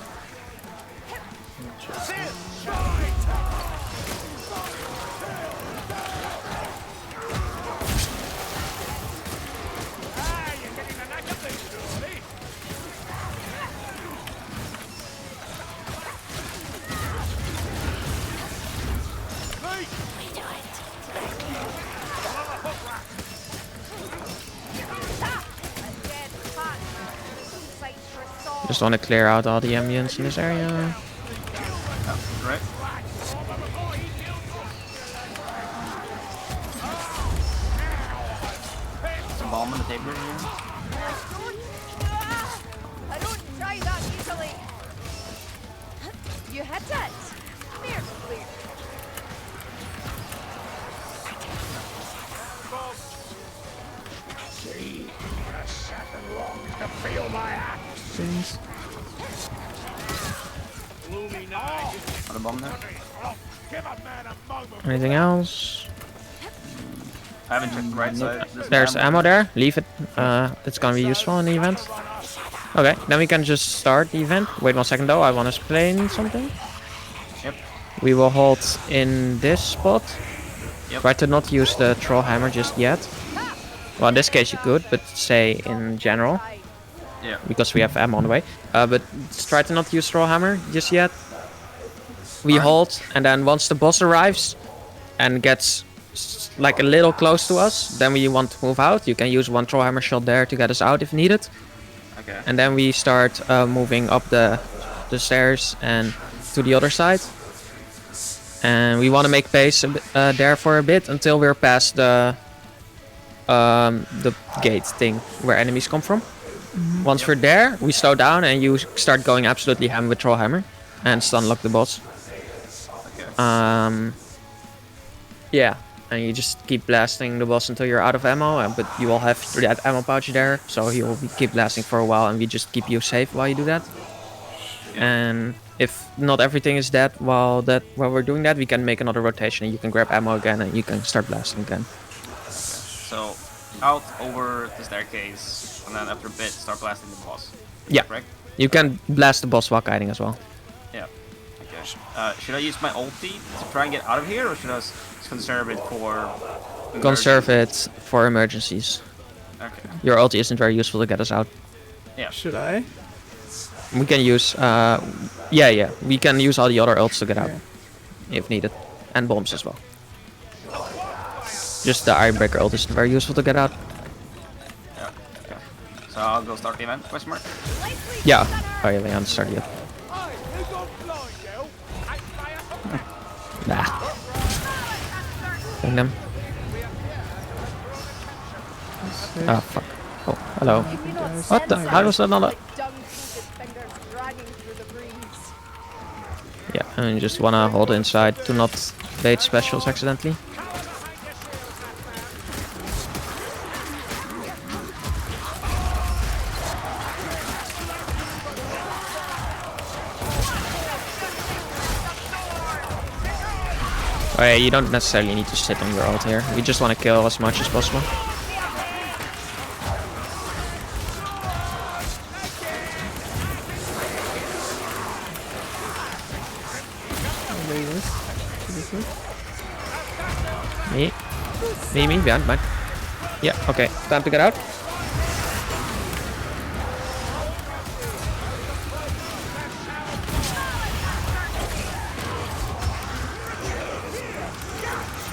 Just want to clear out all the ambience in this area. Right. Some bomb on the table here. I don't try that easily. You hit it. Nearly. See, I sat and longed to feel my axe. Things. Gloomy night. Another bomb there. Give a man a moment. Anything else? I haven't checked the right side. There's ammo there. Leave it. It's gonna be useful in the event. Okay, then we can just start the event. Wait 1 second though. I want to explain something. Yep. We will hold in this spot. Yep. Try to not use the troll hammer just yet. Well, in this case you could, but say in general, Yeah. because we have ammo on the way. But try to not use troll hammer just yet. We hold, and then once the boss arrives and gets like a little close to us, then we want to move out. You can use one troll hammer shot there to get us out if needed. Okay. And then we start moving up the stairs and to the other side. And we want to make pace there for a bit until we're past the gate thing where enemies come from. Once we're there, we slow down and you start going absolutely ham with Trollhammer and stunlock the boss. Okay. Yeah, and you just keep blasting the boss until you're out of ammo, but you will have that ammo pouch there, so he will keep blasting for a while, and we just keep you safe while you do that. And if not everything is dead while we're doing that, we can make another rotation, and you can grab ammo again, and you can start blasting again. So, out over the staircase, and then after a bit, start blasting the boss. Yeah, Correct? you can blast the boss while kiting as well. Yeah. Okay. Should I use my ulti to try and get out of here, or should I conserve it for... Conserve it for emergencies. Okay. Your ulti isn't very useful to get us out. Yeah. Should I? We can use, yeah. We can use all the other ults to get out, Okay. if needed, and bombs as well. Just the Ironbreaker ult is very useful to get out. Yeah. Okay. So I'll go start the event. Question mark. Yeah. Oh yeah, they haven't started yet. Nah. Bring them. Ah, fuck. Oh, hello. What the? How was that not a... Yeah, and you just wanna hold inside to not bait specials accidentally. Oh yeah, you don't necessarily need to sit on your ult here. We just want to kill as much as possible. There he is. Is this it? Me, behind. Yeah, okay, time to get out.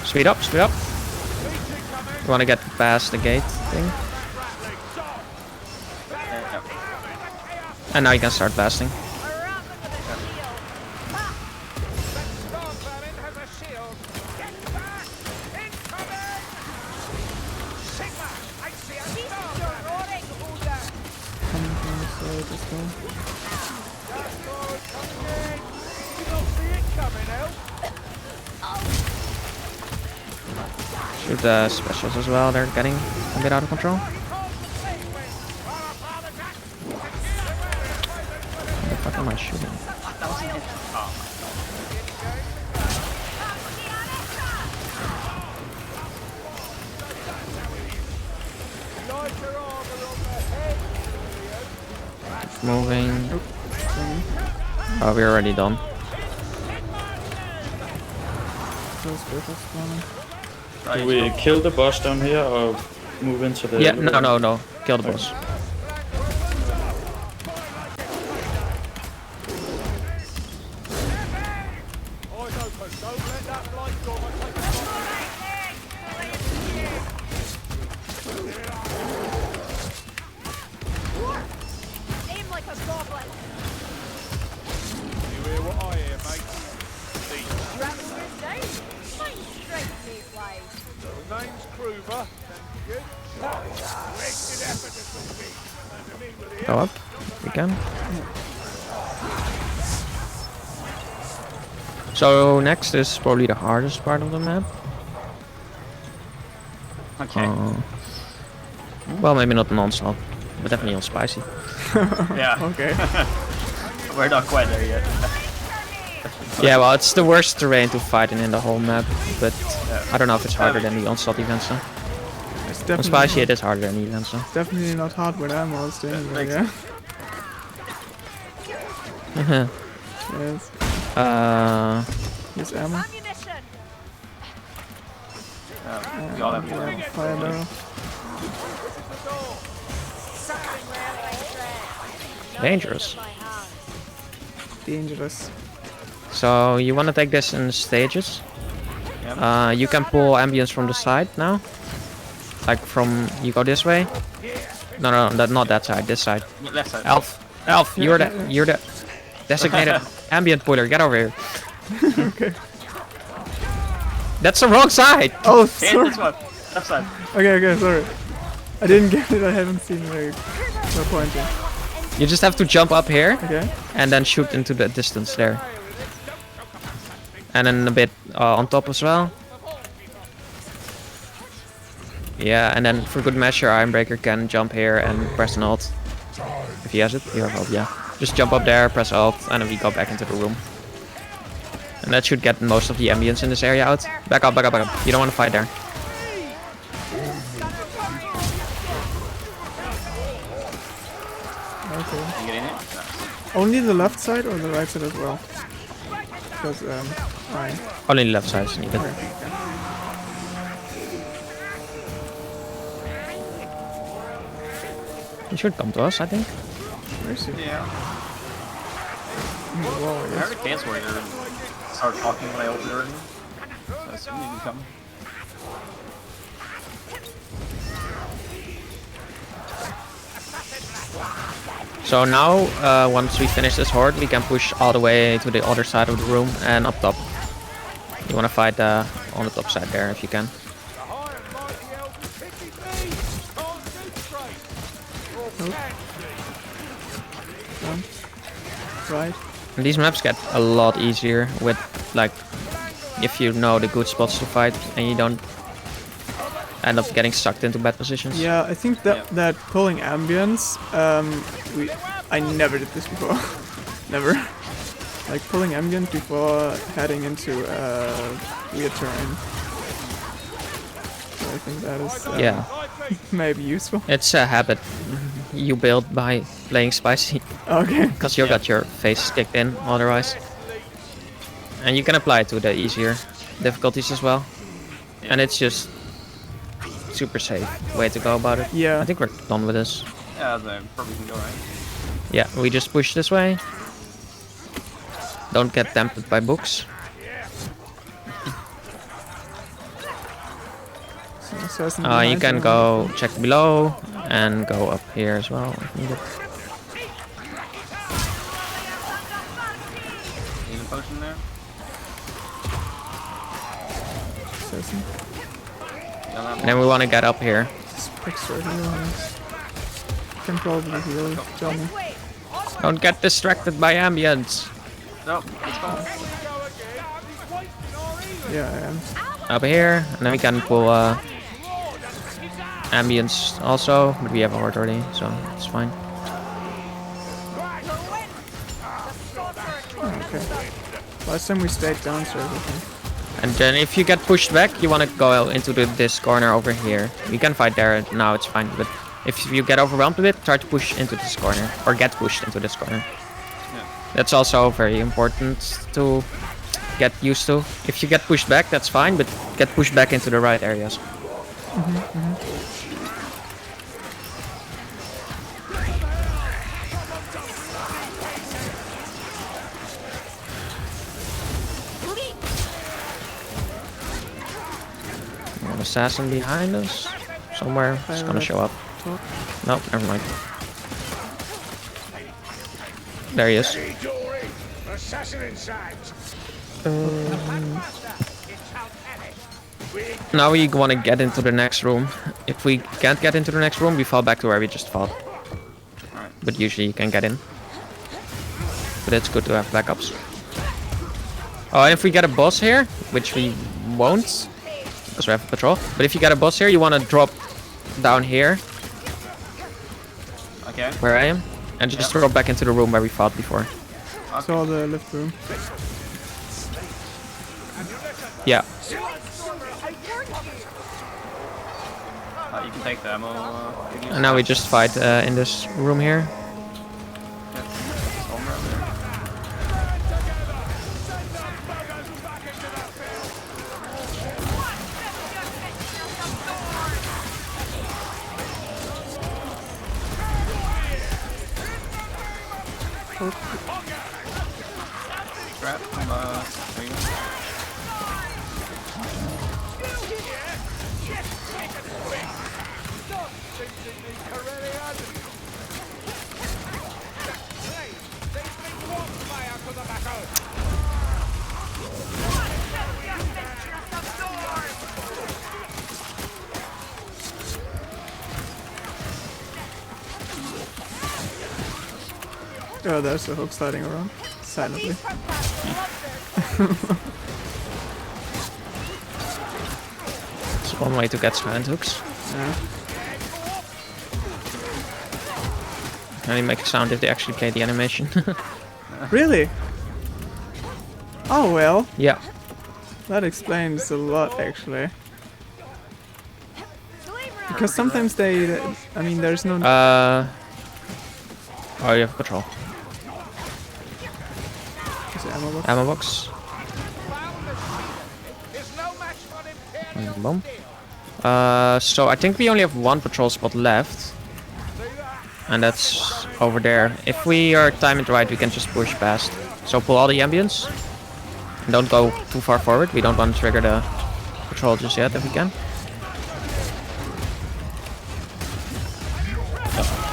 Speed up. You want to get past the gate thing. And now you can start blasting. Shoot the specials as well, they're getting a bit out of control. What the fuck am I shooting? Moving. Oh, we're already done. Do we kill the boss down here or move into the... Yeah, no. Kill the boss. Aim like a goblin. You hear what I hear, mate? Rattlers down. Fine straight, mayflies. The name's Kruber. Thank you. Wasted effort this will be. And me with the Go up. We can. So next is probably the hardest part of the map. Okay. Well, maybe not an Onslaught, but definitely on spicy. Yeah. Okay. We're not quite there yet. Yeah, well, it's the worst terrain to fight in the whole map, but I don't know if it's harder than the Onslaught events though. It's On definitely spicy it is harder than the events though. definitely not hard with ammo still, thanks. yeah. Yes. Use ammo. Ammunition. We all have Yeah, fire barrel. Something railway track. Dangerous. My hand. Dangerous. So you want to take this in stages. You can pull ambience from the side now. Like from, you go this way. No, not that side, this side. left side. Elf, you're the designated ambient puller. Get over here. Okay. That's the wrong side. Oh, Hey, sorry. this one. Left side. Okay, sorry. I didn't get it. I haven't seen where you're pointing. You just have to jump up here Okay. and then shoot into the distance there. And then a bit on top as well. Yeah, and then for good measure, Ironbreaker can jump here and press an alt. If he has it, you have alt, yeah. Just jump up there, press alt, and then we go back into the room. And that should get most of the ambience in this area out. Back up. You don't want to fight there. Okay. You get in it? Only the left side or the right side as well? Because fine. Only the left side is needed. He should come to us, I think. Where is he? Yeah. In the wall, I I guess. heard a cancel here and start talking when I opened already. So I assume you can come. So now, once we finish this horde, we can push all the way to the other side of the room and up top. You wanna fight on the top side there if you can. Right. And these maps get a lot easier with, like, if you know the good spots to fight and you don't end up getting sucked into bad positions. Yeah, I think that pulling ambience, I never did this before. Never. Like pulling ambient before heading into weird terrain. So I think that is Yeah, maybe useful. it's a habit you build by playing spicy, Okay. because you got your face kicked in otherwise. And you can apply it to the easier difficulties as well. And it's just super safe way to go about it. Yeah. I think we're done with this. Yeah, then probably can go right. Yeah, we just push this way. Don't get tempted by books. You can go check below and go up here as well if needed. Need a potion there? And then we want to get up here. Extra heal. Can probably heal Johnny. Don't get distracted by ambience. Nope, let's go. Yeah, I am. Up here, and then we can pull ambience also, but we have a horde already, so it's fine. Okay. Last time we stayed downstairs, I think. And then if you get pushed back, you want to go into this corner over here. You can fight there now, it's fine. But if you get overwhelmed a bit, try to push into this corner, or get pushed into this corner. That's also very important to get used to. If you get pushed back, that's fine, but get pushed back into the right areas. An assassin behind us somewhere. It's gonna show up. Nope, never mind. There he is. Assassin inside. Now we want to get into the next room. If we can't get into the next room, we fall back to where we just fought. But usually you can get in. But it's good to have backups. Oh, and if we get a boss here, which we won't, because we have a patrol. But if you get a boss here, you want to drop down here, Okay. where I am, and just drop back into the room where we fought before. Saw the lift room. Yeah. You can take the ammo. And now we just fight in this room here. Crap. There you go. Oh, there's the hook sliding around. Silently. It's one way to get silent hooks. Yeah. And they make a sound if they actually play the animation. Really? Oh well. Yeah. That explains a lot, actually. Because sometimes they, I mean, there's no. Oh, you have patrol. Is it ammo box? Ammo box. Boom. So I think we only have one patrol spot left. And that's over there. If we are timed right, we can just push past. So pull all the ambience. And don't go too far forward. We don't want to trigger the patrol just yet if we can.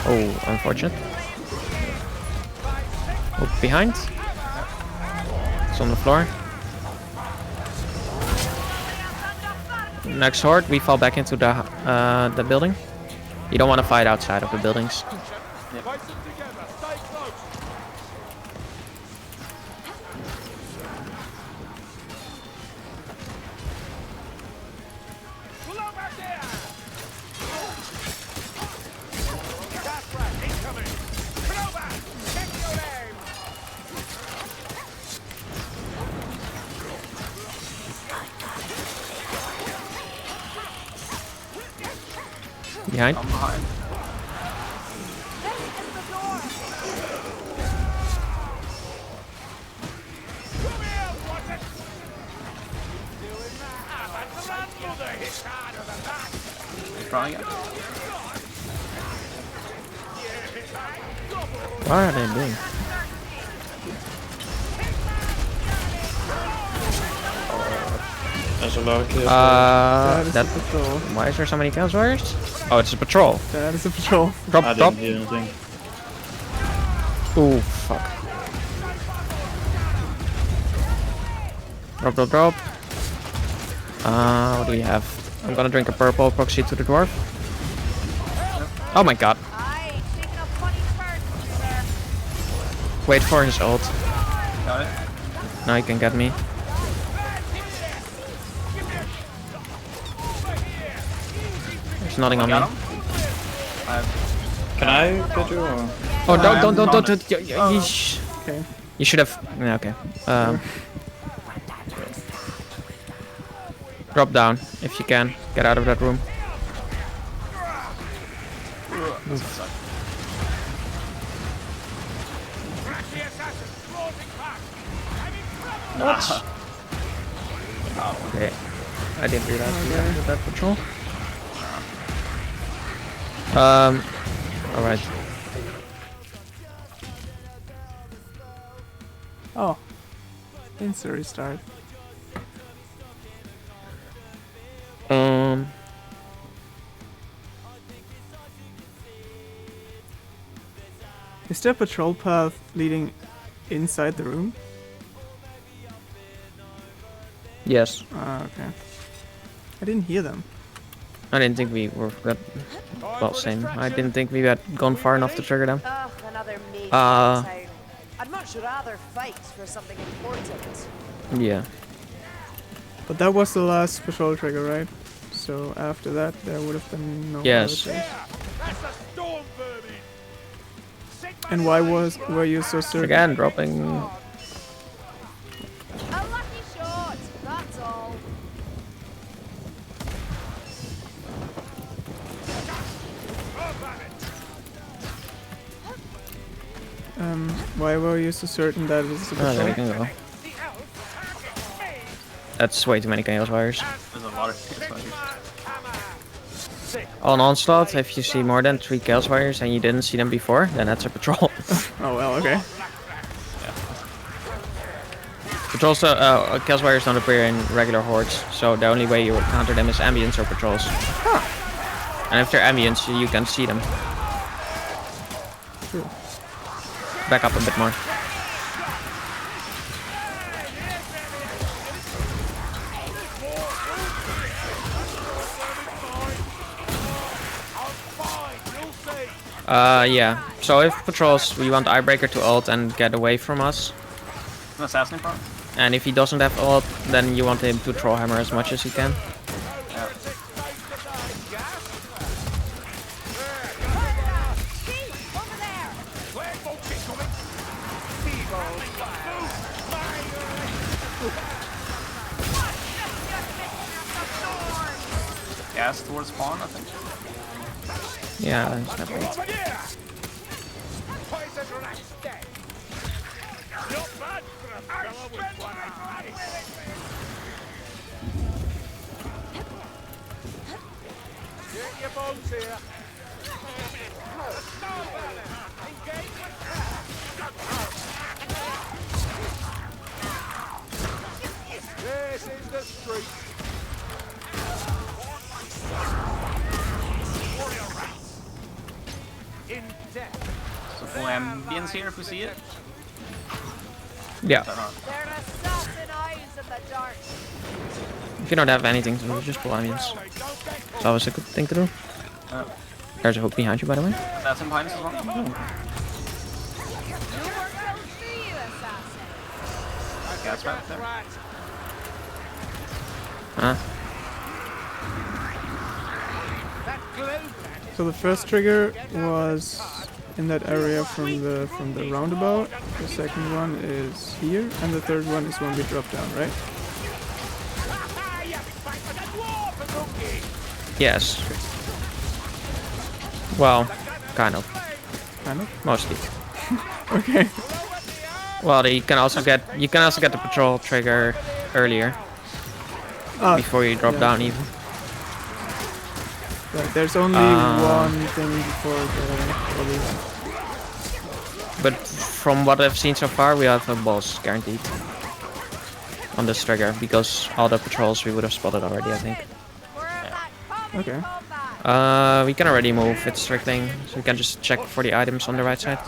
Oh, unfortunate. Look behind. It's on the floor. Next horde, we fall back into the building. You don't want to fight outside of the buildings. Behind. I'm behind. Trying it. What are they doing? There's a lot of kills. That. Patrol. Why is there so many Chaos Warriors? Oh, it's a patrol. That is a patrol. Drop, I drop. didn't hear anything. Ooh, fuck. Drop, drop, drop. What do we have? I'm gonna drink a purple proxy to the dwarf. Oh my god. Aye, taking a funny turn through there. Wait for his ult. Got it. Now he can get me. There's nothing on me. Got him. Can I get you? Or? Oh, don't. Okay. You should have. Yeah, okay. Drop down if you can. Get out of that room. Okay. I didn't realize we had with that patrol. Alright. Oh. Insta restart. Is there a patrol path leading inside the room? Yes. Ah, okay. I didn't hear them. I didn't think we were that. Well, same. I didn't think we had gone far enough to trigger them. Ugh, another me Uh, town. I'd much rather fight for something important. Yeah. But that was the last patrol trigger, right? So after that, there would have been no Yes. other trigger. And why were you so certain? Again, dropping. A lucky shot, that's all. Why were you so certain that it was a Oh, there we patrol? can go. That's way too many Chaos Wires. There's a lot of kills. On Onslaught, if you see more than 3 Chaos Wires and you didn't see them before, then that's a patrol. Oh well, okay. Patrols, Chaos Wires don't appear in regular hordes, so the only way you would counter them is ambience or patrols. And if they're ambience, you can see them. True. Back up a bit more. Yeah. So if patrols, we want Eyebreaker to ult and get away from us. An assassin part? And if he doesn't have ult, then you want him to Trollhammer as much as he can. Yeah. Gas towards spawn, I think. Yeah, that's not great. This is the street. In depth. So full ambience here if we see it. Yeah. There are assassin eyes in the dark. If you don't have anything to do, just pull onions. It's always a good thing to do. There's a hook behind you, by the way. That's in behind us as well. No more kills for you, assassin. Gas back there. Huh? So the first trigger was in that area from the roundabout. The second one is here, and the third one is when we drop down, right? Yes. Well, kind of. Kind of. Mostly. Okay. Well, you can also get the patrol trigger earlier Ah, before you drop yeah. down even. Right, there's only one thing before the But from what I've seen so far, we have a boss guaranteed on this trigger because all the patrols we would have spotted already, I think. Okay. We can already move. It's trickling, so we can just check for the items on the right side.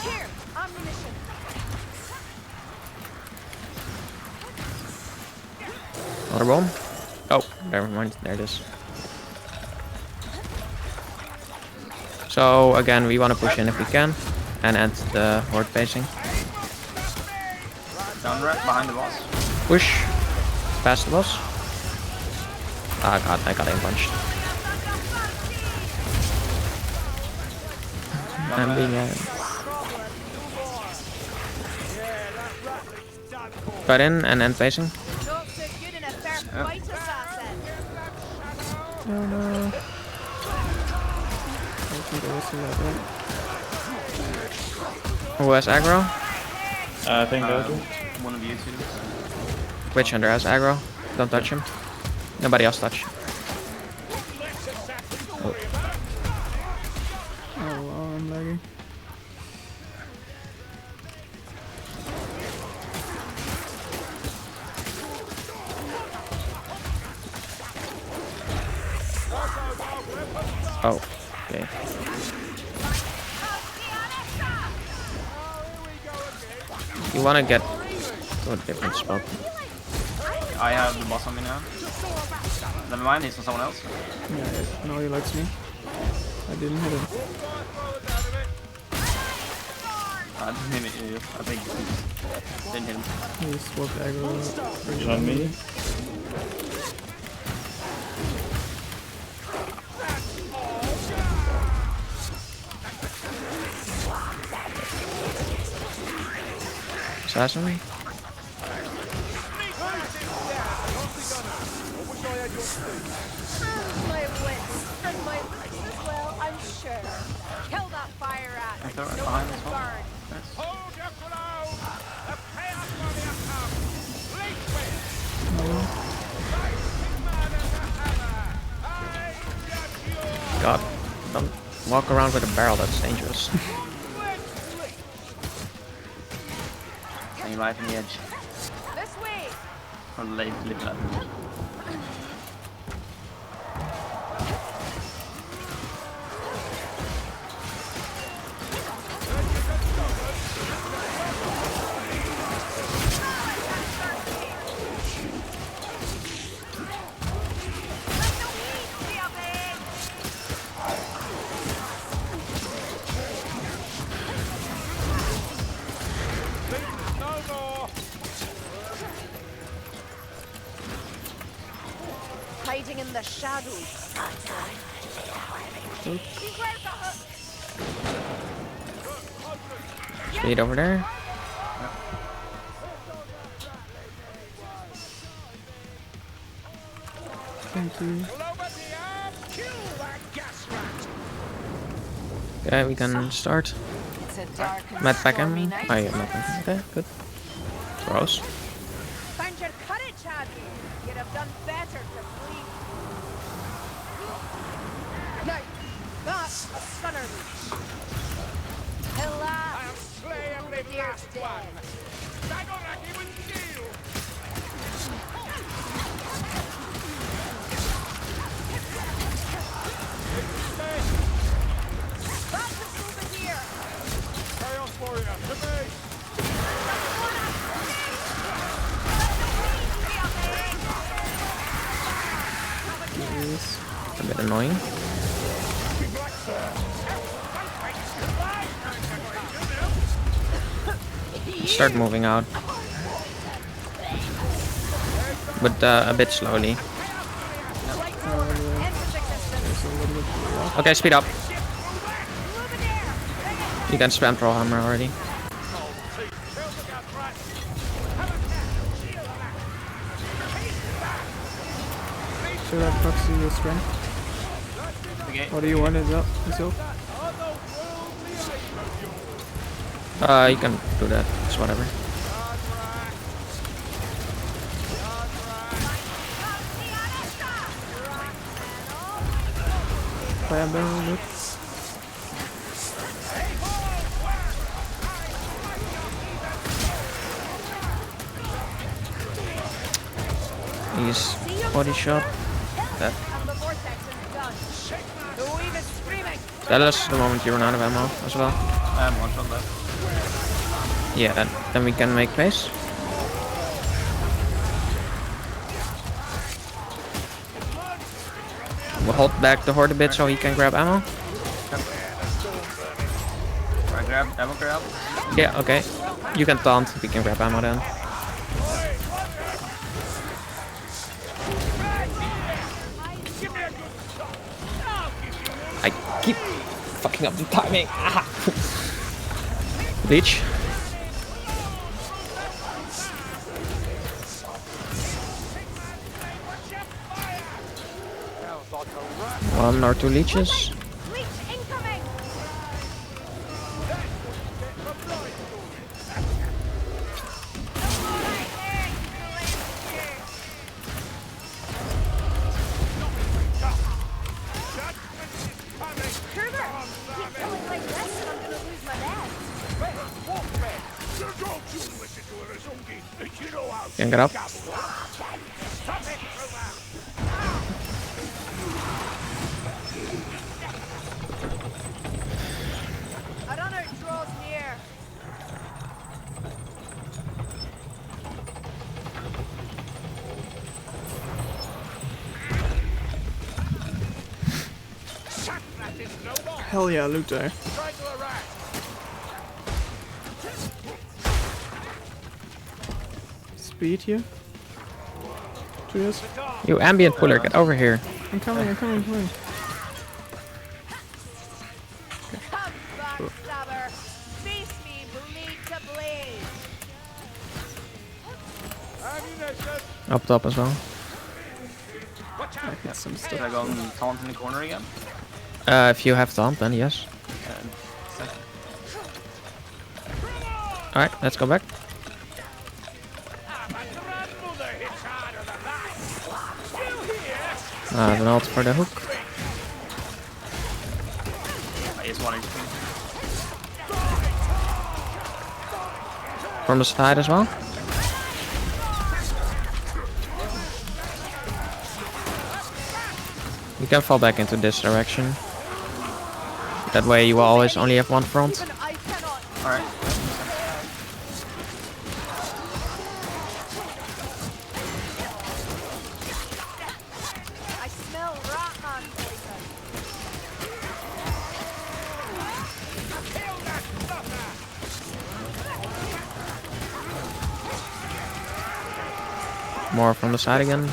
Here, ammunition. Another bomb. Oh, never mind. There it is. So again, we want to push in if we can and end the horde pacing. Down right behind the boss. Push past the boss. Ah, god, I got him punched. I'm being got in and end pacing. Not so good in a fair fight, assassin. Oh no. I think I was in that one. Who has aggro? I think I do. One of you two. Witch Hunter has aggro. Don't touch him. Nobody else touch. Oh wow, I'm lagging. Oh, okay. You wanna get to a different spot. I have the boss on me now. Never mind, he's on someone else. Yeah, no, he likes me. I didn't hit him. I didn't hit you. I think he didn't hit him. He swapped aggro. He's on me. Assassin? My wits and my wits as well, I'm sure. Kill that fire rat. I throw it No behind one as will well. guard. Hold your ground. The chaos warrior comes. Leap with. God, don't walk around with a barrel, that's dangerous. And you life on the edge. This way. Or live that. Hiding in the shadows. Speed over there. Thank you. Okay, we can start. It's a dark and Matt back stormy in. night. Oh, yeah, nothing. Okay, good. Gross. Find your courage, Abby. You'd have done better to flee. Here's dead. Baptist over here. Chaos warrior, to me! Jeez. A bit annoying. Start moving out. But a bit slowly. Okay, speed up. You can spam Troll Hammer already. Should I proxy your strength? Okay. What do you want yourself? You can do that. It's whatever. Fire barrel loot. He's body shot. That. And the vortex is done. The weave is screaming. That is the moment you run out of ammo as well. I have one shot left. Yeah, then we can make pace. We'll hold back the horde a bit so he can grab ammo. I grab ammo grab. Yeah, okay. You can taunt, we can grab ammo then. I keep fucking up the timing. Aha. Leech. One or two leeches. Leech incoming. Kruger, keep going like this and I'm gonna lose my dad. Can get up. A runner draws near. Hell yeah, loot there. Speed here. Cheers. You ambient puller, get over here. I'm coming, I'm coming, I'm coming. Come, backstabber. Face me, blade to blade. Up top as well. I hit some Should I stuff. go and taunt in the corner again? If you have taunt, then yes. And second. Alright, let's go back. An ult for the hook. I just wanted to. From the side as well. You can fall back into this direction. That way you will always only have one front. Even I cannot. Alright. I smell Ratman poison. More from the side again.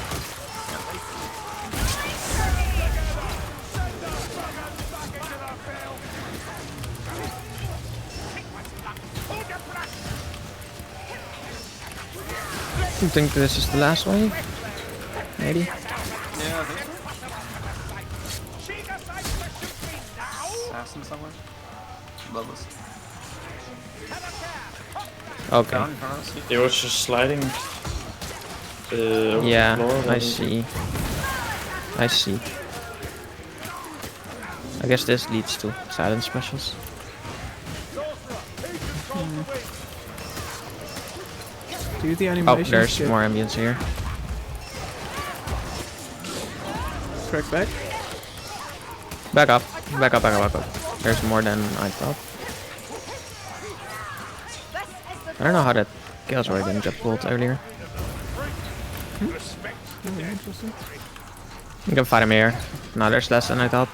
I think this is the last wave. Maybe. Yeah, I think so. Assassin somewhere. Bloodless. Okay. Down in front of us. They were just sliding. Over the Yeah, floor, I see. I see. I guess this leads to silent specials. Do the Oh, animation. there's more ambience here. Crack back. Back up. Back up, back up, back up. There's more than I thought. I don't know how that Chaos Warrior didn't get pulled earlier. Interesting. You can fight him here. No, there's less than I thought.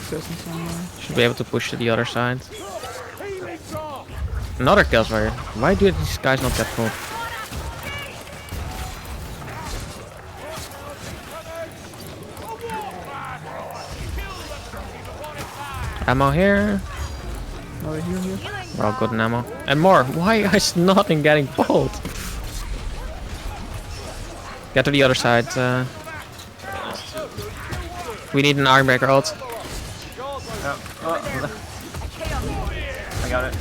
Assassin somewhere. Should be able to push to the other side. Another Chaos Warrior. Why do these guys not get pulled? Ammo here. Oh, here. We're all good in ammo. And more. Why is nothing getting pulled? Get to the other side. We need an Iron Breaker ult. Yeah. Oh. I got it.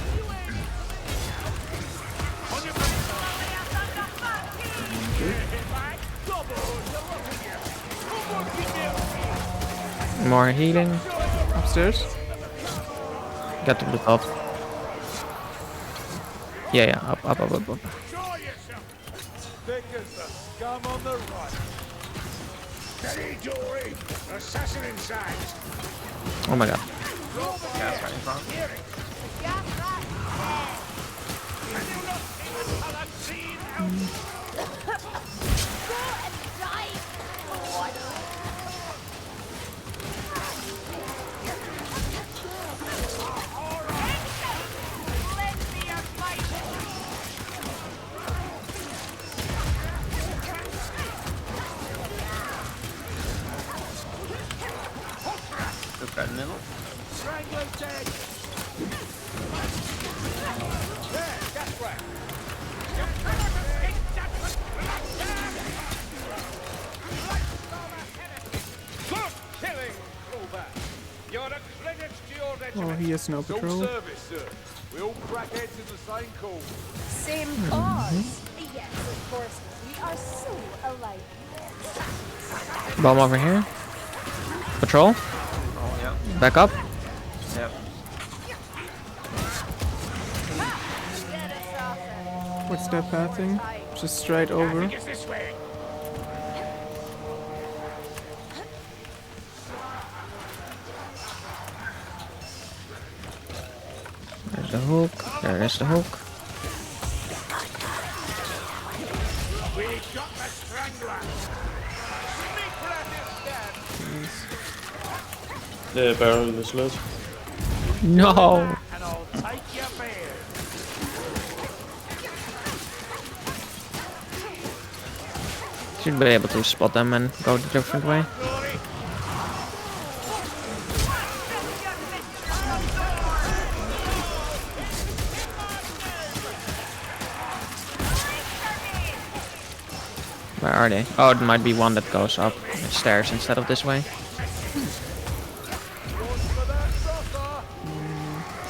More healing. Upstairs. Get to the top. Yeah, up. Scum on the right. Steady, Dory. Assassin inside. Oh my god. Yeah, it's right in front. Just right in the middle. Oh, he has no patrol. Service, sir. We all crackheads in the same call. Same cause. Yes, of course. We are so alike. Bomb over here. Patrol. Oh, yeah. Back up. Yep. What's that pathing? Just straight over. It's this way. There's the hook. There is the hook. We got the strangler. The barrel is lit. No. And I'll take your beard. Should be able to spot them and go the different way. Where are they? Oh, it might be one that goes up the stairs instead of this way.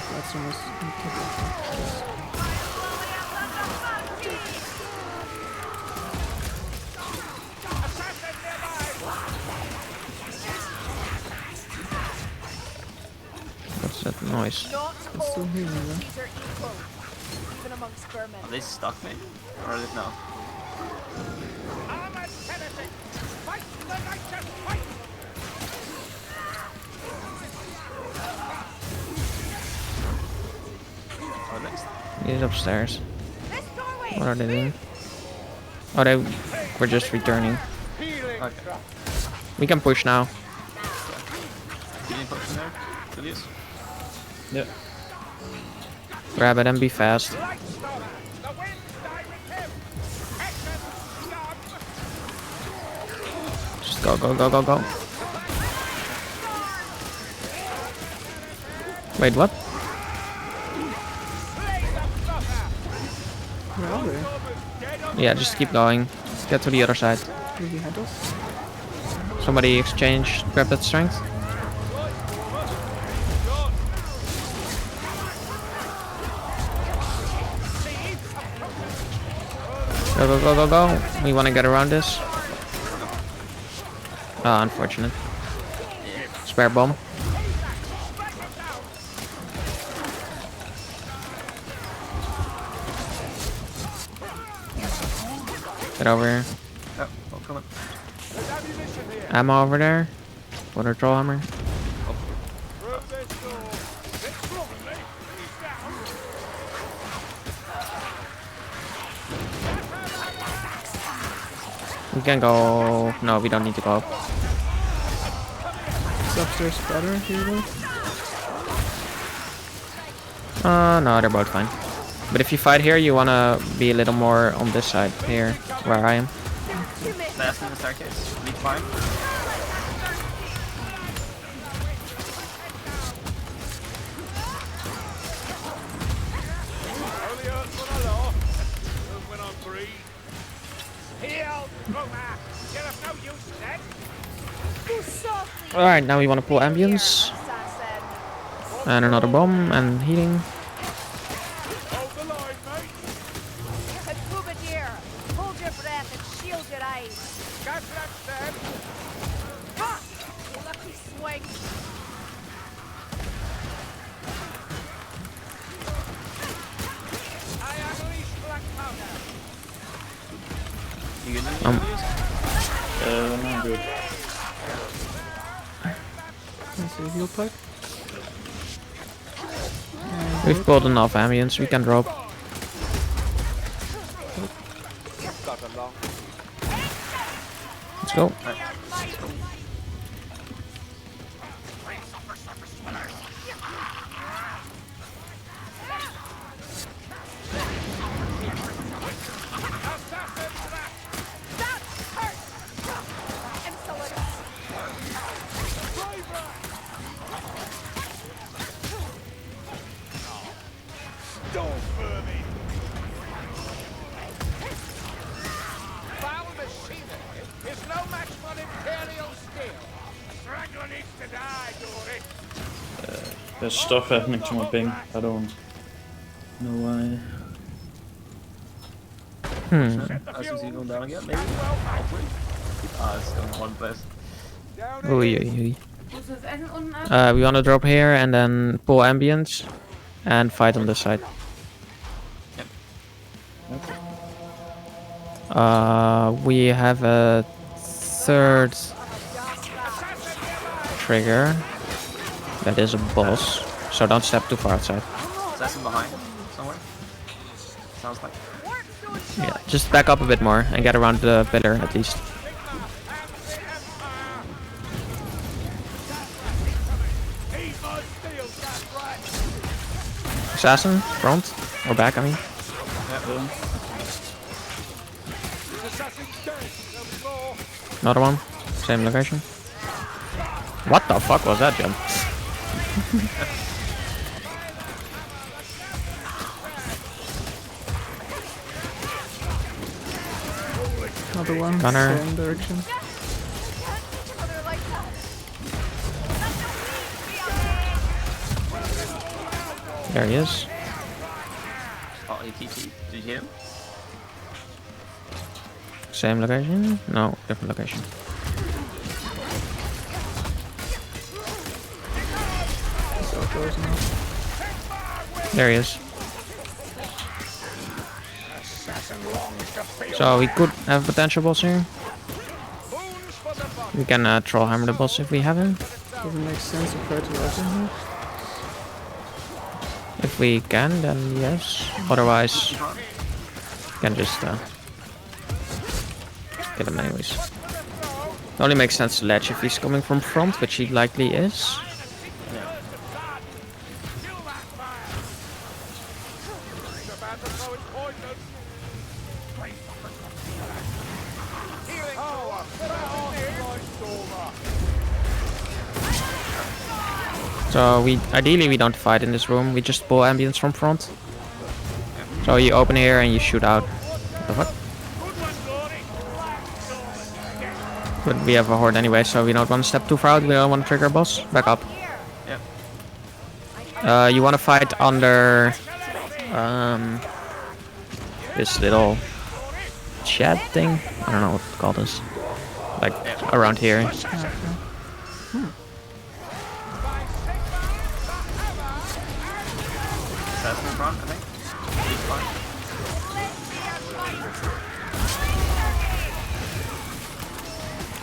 That's almost. What's that noise? Not It's still all here, yeah. species are equal, even amongst vermin. Are they stuck maybe? Or are they no? Oh, next. He's upstairs. This doorway. What are they doing? Oh, they were just returning. Okay. We can push now. Can you put in there? Please? Yeah. Grab it and be fast. Just go. Wait, what? Where are they? Yeah, just keep going. Get to the other side. Will he head us? Somebody exchange, grab that strength. Go. We want to get around this. Ah, unfortunate. Spare bomb. Get over here. Oh, well, come on. There's ammunition here. Ammo over there. With a troll hammer. Through this door. It's probably. He's down. We can go. No, we don't need to go up. Is upstairs better here? No, they're both fine. But if you fight here, you wanna be a little more on this side here, where I am. Last in the staircase. Need climb. Only hurts when I laugh. And when I'm free. Heal, Roma. You're of no use then. Alright, now we wanna pull ambience. And another bomb and healing. Hold the line, mate. Hold your breath and shield your eyes. Gas lamp stand. Ha! You lucky swing. I unleash black powder. You gonna I'm good. Let's see, heal pack. We've pulled enough ambience, we can drop. Got along. Let's go. Don't vermin. Foul machinery is no match for Imperial steel. A straggler needs to die, Dory. There's stuff happening to my ping. I don't know why. As you see going down again, maybe? Hopefully. It's still in one place. Down Oei, oei, oei. We wanna drop here and then pull ambience and fight on this side. We have a third trigger. That is a boss, so don't step too far outside. Assassin behind somewhere. Sounds like. Yeah, just back up a bit more and get around the pillar at least. Assassin, front or back, I mean. Another one, same location. What the fuck was that jump? Another one, Gunner. same direction. There he is. Oh, ATT. Did you hit him? Same location? No, different location. So it goes now. There he is. So we could have potential boss here. We can troll hammer the boss if we have him. Doesn't make sense to try to rush in here. If we can, then yes. Otherwise, we can just kill him anyways. It only makes sense to ledge if he's coming from front, which he likely is. So ideally we don't fight in this room, we just pull ambience from front. So you open here and you shoot out. What the fuck? But we have a horde anyway, so we don't want to step too far out, we don't want to trigger a boss. Back up. You want to fight under this little shed thing? I don't know what to call this. Like around here. Assassin in front, I think. He's fine.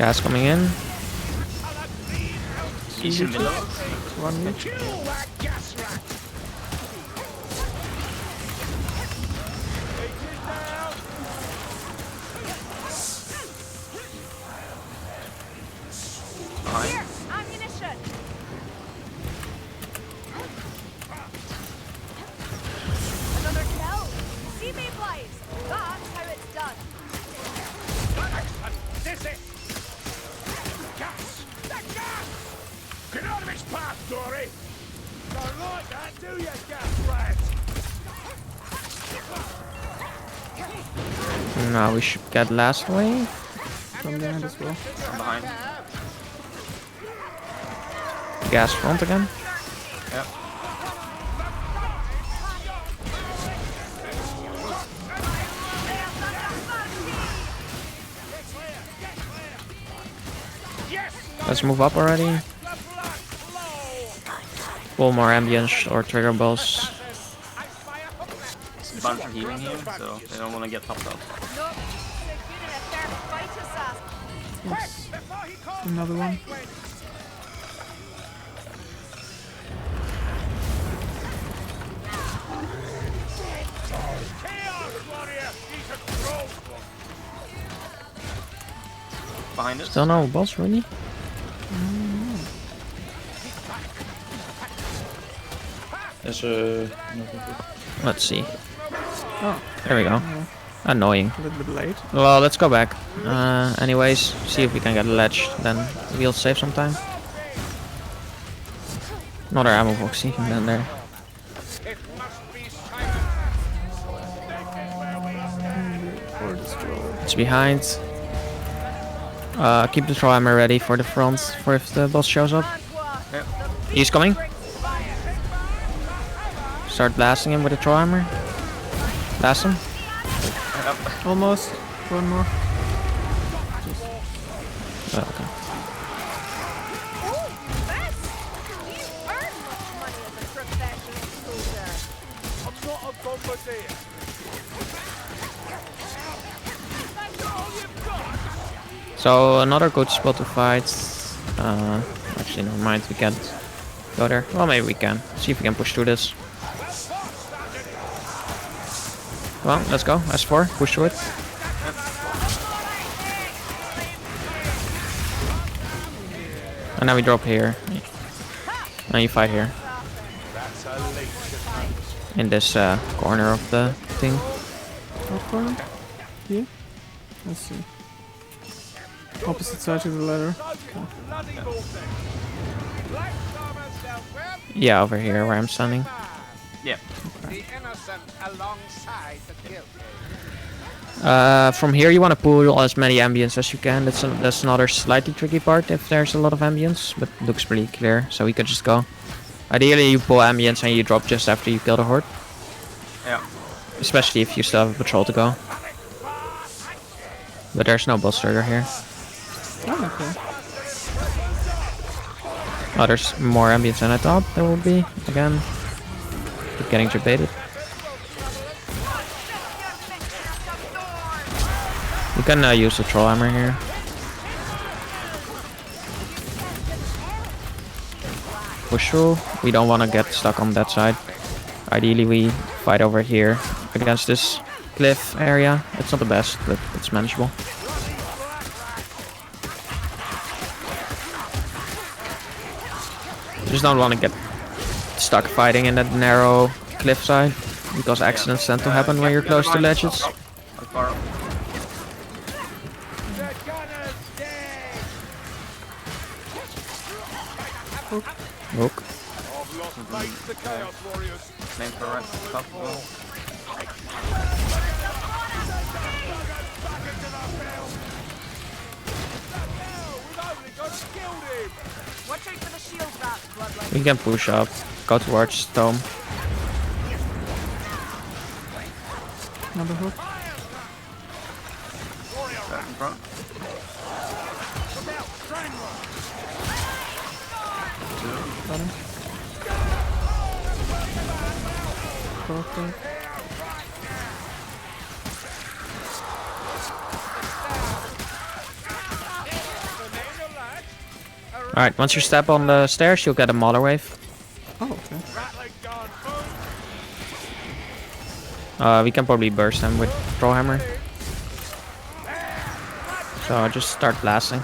Gas coming in. Each in middle. One each. Kill that gas rat! Behind. Ammunition! Another kill! See me, Blaze! That's how it's done! Excellent! This it! Gas! That gas! Get out of his path, Tourney! Don't like that, do you, gas rat? Now we should get last wave. From behind as well. From behind. Gas front again. Yep. Let's move up already. Pull more ambience or trigger balls. There's a bunch of healing here, so they don't want to get topped up. Nope. They're good in a fair fight, assassin. Another one. Chaos warrior! He's a troll one! Behind us. Still no boss really? There's a... Let's see. Oh, There we go. Annoying. a little bit late. Well, let's go back. Anyways, see if we can get a ledge. Then we'll save some time. Another ammo box even down there. It must be silent! Or destroy. It's behind. Keep the throw hammer ready for the front for if the boss shows up. Yep. He's coming. Start blasting him with the throw hammer. Blast him. Almost. One more. Oh, okay. Oh, Bess! You earn much money as a professional soldier. I'm not a bombardier! That's all you've got! So another good spot to fight. Actually, never mind. We can't go there. Well, maybe we can. See if we can push through this. Come on, let's go. S4, push through it. And now we drop here. Now you fight here. In this corner of the thing. What corner? Here? Let's see. Opposite side to the ladder. Bloody bullshit! Black Thomas down where Yeah, over here where I'm standing. Yeah. the innocent alongside the guilty. From here you want to pull as many ambience as you can. That's another slightly tricky part if there's a lot of ambience, but it looks pretty clear, so we could just go. Ideally you pull ambience and you drop just after you kill the horde. Yeah. Especially if you still have a patrol to go. But there's no boss trigger here. Oh, okay. Oh, there's more ambience than I thought there will be. Again, keep getting debated. You can use the troll hammer here. Push through. We don't want to get stuck on that side. Ideally, we fight over here against this cliff area. It's not the best, but it's manageable. Just don't want to get stuck fighting in that narrow cliffside because accidents tend to happen when you're close to ledges. How far up? The gunner's dead! Look. I've lost faith to Chaos Warriors. Name for right top. We've only just killed him! Watch out for the shield rats, Bloodline. We can push up, go towards Tome. Another hook. Back in front. Got him. Perfect. Alright, once you step on the stairs, you'll get a Mauler wave. Oh, okay. Rattling gun, boom. We can probably burst them with Troll Hammer. So just start blasting.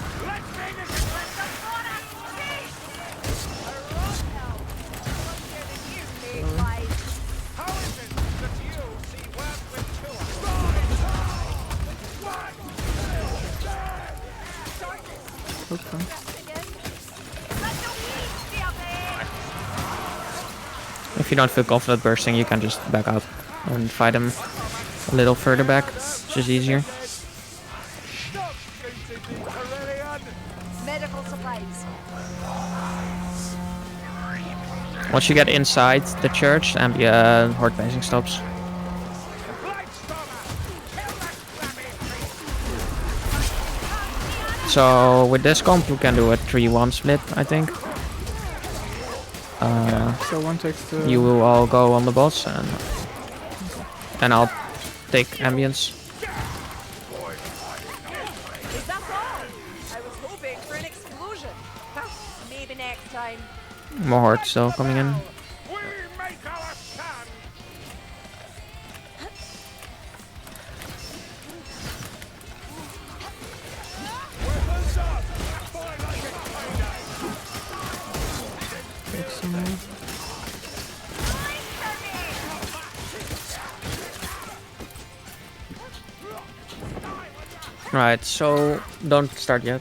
How is it that you see work with Okay. If you don't feel confident bursting, you can just back out and fight them a little further back. It's just easier. Medical supplies. Once you get inside the church, horde phasing stops. So with this comp, you can do a 3-1 split, I think. So one takes the... You will all go on the boss, and I'll take ambience. Is that all? I was hoping for an explosion. Huh, maybe next time. More horde still coming in. We make our stand. Weapons up. Fire like a Take some more. Right, so don't start yet.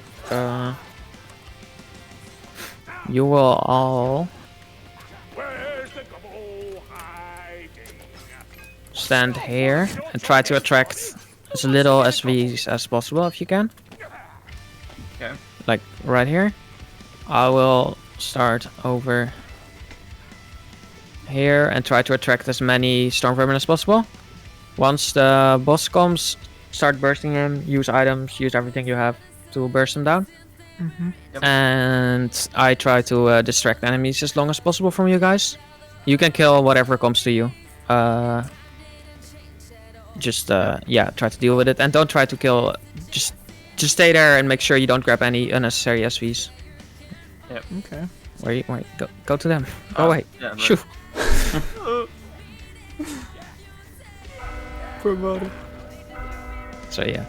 You will all Where's the gobble hiding? stand here and try to attract as little SVs as possible if you can. Okay. Like right here. I will start over here and try to attract as many storm vermin as possible. Once the boss comes, start bursting him, use items, use everything you have to burst him down. Yep. And I try to distract enemies as long as possible from you guys. You can kill whatever comes to you. Yeah, try to deal with it and don't try to kill. Just stay there and make sure you don't grab any unnecessary SVs. Okay. Where go to them. Oh wait, yeah, right. shoo. Poor body. So yeah.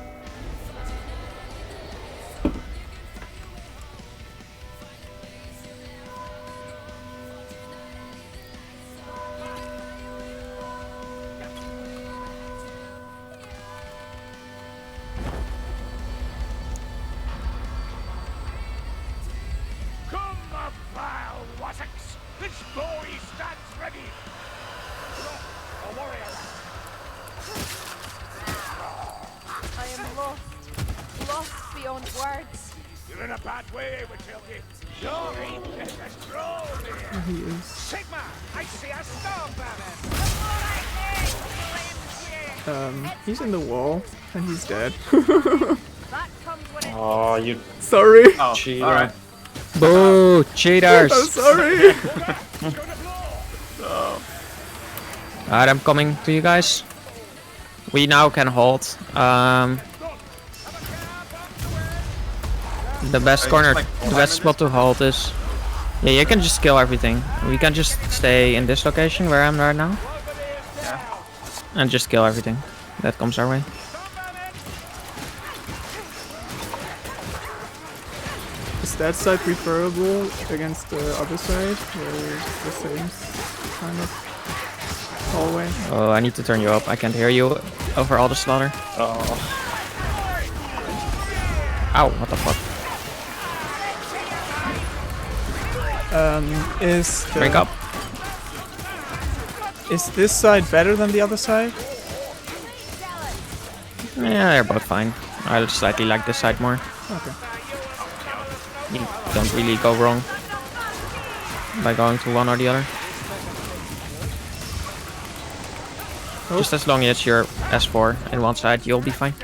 Come, the vile wassocks! This boy stands ready! A warrior! I am lost. Lost beyond words. You're in a bad way, Matilda. You're in control here! He is. Sigma, I see a storm banner! He's in the wall and he's dead. That comes when it Oh, you Sorry. Oh, cheater. alright. Boo, cheaters! I'm sorry. Alright, I'm coming to you guys. We now can hold. The best corner, the best spot to hold is. Yeah, you can just kill everything. We can just stay in this location where I'm right now. And just kill everything that comes our way. Is that side preferable against the other side? Where it's the same kind of hallway? Oh, I need to turn you up. I can't hear you over all the slaughter. Oh, Ow, what the fuck? Break up. Is this side better than the other side? Yeah, they're both fine. I slightly like this side more. Okay. You don't really go wrong by going to one or the other. Just as long as you're S4 in one side, you'll be fine.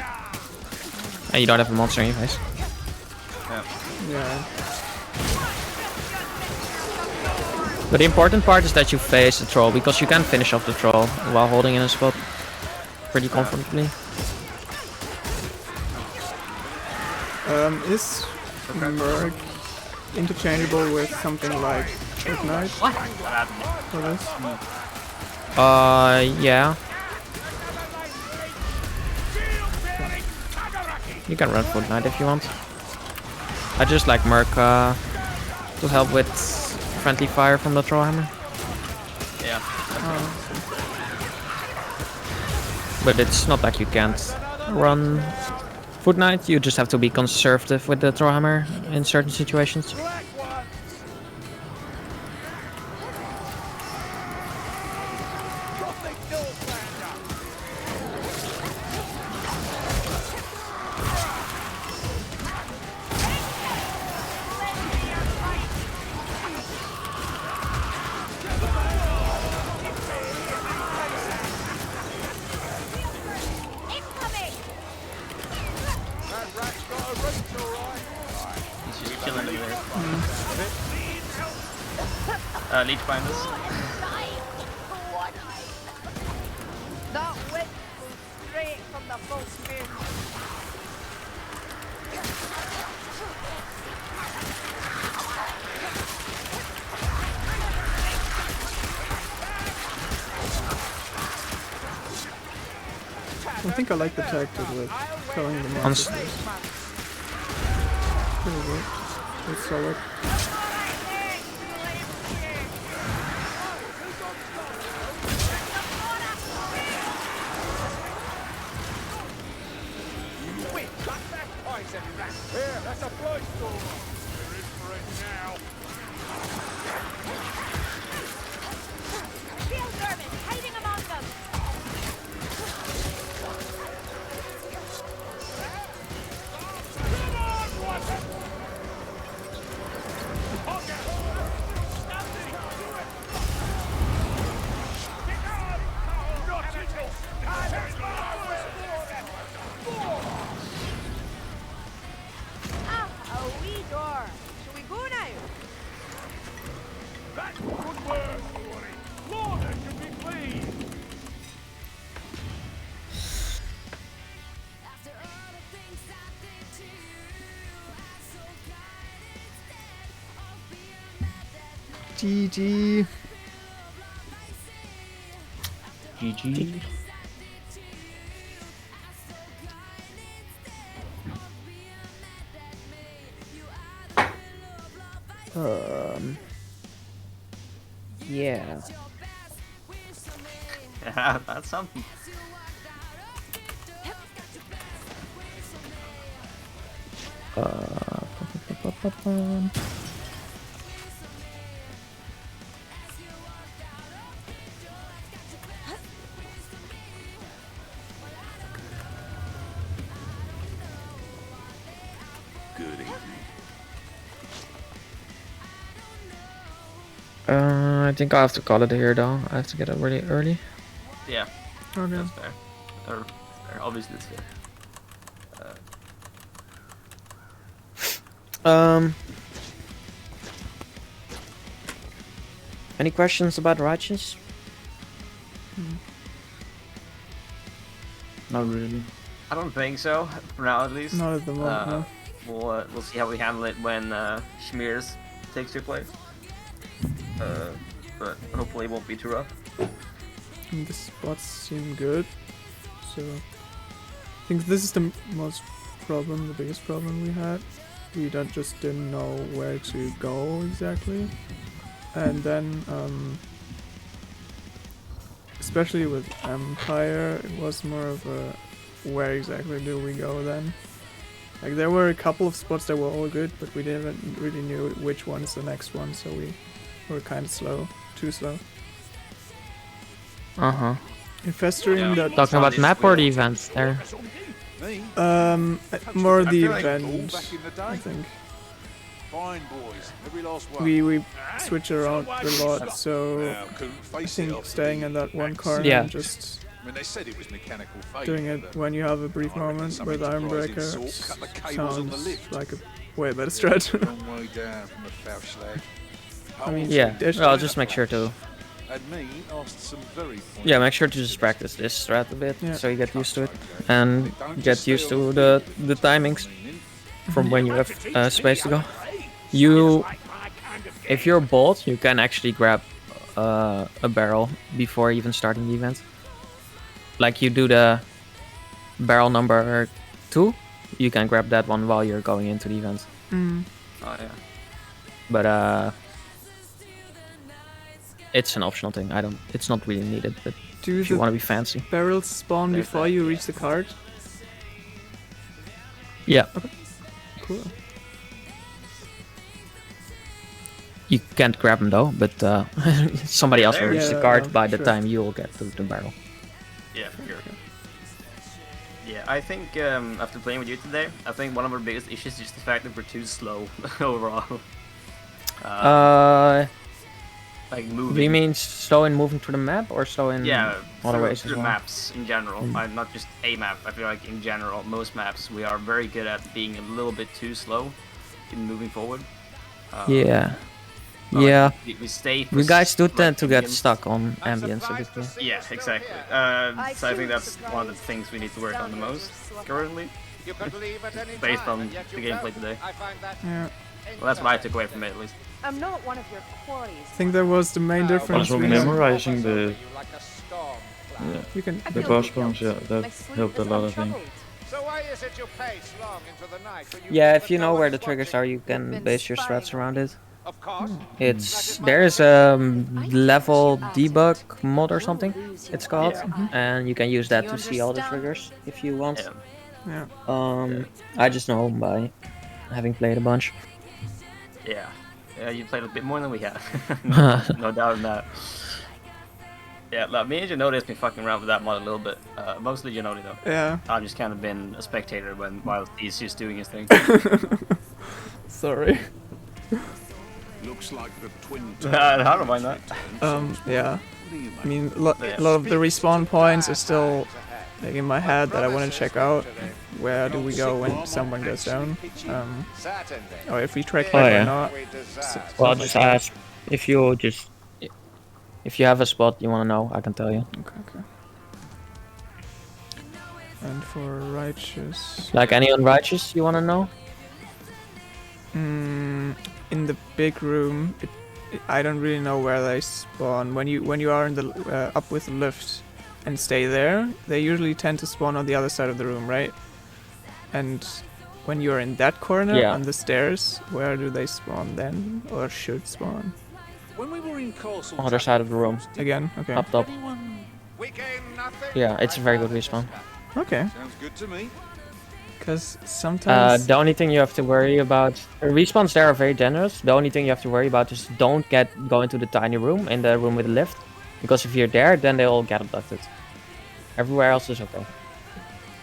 And you don't have a monster in your face. Yeah. But the important part is that you face the troll, because you can finish off the troll while holding in a spot pretty comfortably. Is Merc interchangeable with something like Ignite What happened? for this? Yeah. You can run Foot Knight if you want. I just like Merc to help with friendly fire from the Trollhammer. Yeah. But it's not like you can't run Foot Knight, you just have to be conservative with the Trollhammer in certain situations. Black one. Gothic Northlander. That rat's got a reach, all right. He's just chilling over there. Leech binders. That wit was straight from the false moon. I think I like the tactic with killing the Ons- monsters. Pretty good. It's solid. Wait, cut that poison rat. Here, that's a blood storm. We're in for it now. Field vermin hiding among them. Come on, Watson. Okay. Nothing. Do it. Get on. Not it. There's Ah, a wee door. Shall we go now? That's good work, Tourney. Lorna should be pleased. GG. GG. Yeah. Yeah, that's something. Good evening. I think I have to call it here though. I have to get up really early. Yeah, Okay. that's fair. Or obviously it's fair. Any questions about Righteous? Not really. I don't think so, for now at least. Not at the moment, no. We'll see how we handle it when Schmears takes your place. But hopefully it won't be too rough. And the spots seem good. So I think this is the the biggest problem we had. We just didn't know where to go exactly. And then especially with Empire, it was more of a where exactly do we go then? Like there were a couple of spots that were all good, but we didn't really knew which one's the next one, so we were kind of slow, too slow. Uh-huh. Infesting that Talking about map or the events there? more the I feel like all event, back in the day. I think. Fine, boys. Every last one. We switch around a lot, so Now, couldn't I face think it, staying in that one corner Yeah. and just I mean, they said it was mechanical failure. doing it but when you have a brief I reckon moment some with enterprising Ironbreaker sort cut the cables on the sounds lift. like a way better strat. Long way down from the foul slag. I mean, Yeah, there's- well, just make sure to And me asked some very Yeah, make sure to just practice this strat a bit, Yeah. so you get used to it, and get used to the timings from when you have space to go. You, Like my kind of if you're bold, you can actually grab a barrel before even starting the event. Like you do the barrel number 2, you can grab that one while you're going into the event. Mm. Oh yeah. But it's an optional thing. It's not really needed, but Do if you the want to be fancy. barrels spawn There's before that, you yeah. reach the card? Yeah. Cool. You can't grab them though, but somebody else will reach the Yeah, card by the sure. time you will get to the barrel. Yeah, for sure. Yeah, I think after playing with you today, I think one of our biggest issues is just the fact that we're too slow overall. Like moving. Do you mean slow in moving through the map or slow in Yeah, other through, ways as through well? maps in general, not just a map. I feel like in general, most maps we are very good at being a little bit too slow in moving forward. Yeah. But, like, Yeah. we stay. For You guys do like, tend to get ambience. stuck on ambience a bit. Yeah. Yeah, exactly. So I think that's one of the things we need to work on the most currently, You could leave at any based time, on and yet the you gameplay don't. today. I find that Yeah. Well, that's what I took away from it at least. I'm not one of your quarries. I think that was the main difference. Also we had. memorizing the you like a storm cloud. yeah, You can. I the feel boss guilt. bombs. Yeah, that My sleep helped a is lot. I think. untroubled. So why is it you pace long into the night when you Yeah, feel if that you no know where one the is triggers watching? are, you can base your strats around it. Of course. It's there's a level debug mod or something. It's called, and you can use that to see all the triggers if you want. Yeah. Yeah. I just know by having played a bunch. Yeah. Yeah, you played a bit more than we have. No doubt in that. Yeah, like, me and Janody has been fucking around with that mod a little bit. Mostly Janody though. Yeah. I've just kind of been a spectator while he's just doing his thing. Sorry. Looks like the twin. I don't mind that. Yeah. I mean, a lot of the respawn points are still like in my head that I want to check out. Where do we go when someone goes down? Certainly. Or if we track Oh, back yeah. or not. We desire. Well, just ask if you have a spot you want to know. I can tell you. Okay. And for righteous, Like any unrighteous you want to know? in the big room, I don't really know where they spawn. When you are in the up with the lift and stay there, they usually tend to spawn on the other side of the room, right? And when you're in that corner Yeah. on the stairs, where do they spawn then, or should spawn? When we were in Castle Other side of the room, Again, okay. up top. We gain nothing. Yeah, it's a very good respawn. Okay, Sounds good to me. because sometimes The only thing you have to worry about, respawns there are very generous. The only thing you have to worry about is don't go into the tiny room, in the room with the lift, because if you're there, then they all get abducted. Everywhere else is okay,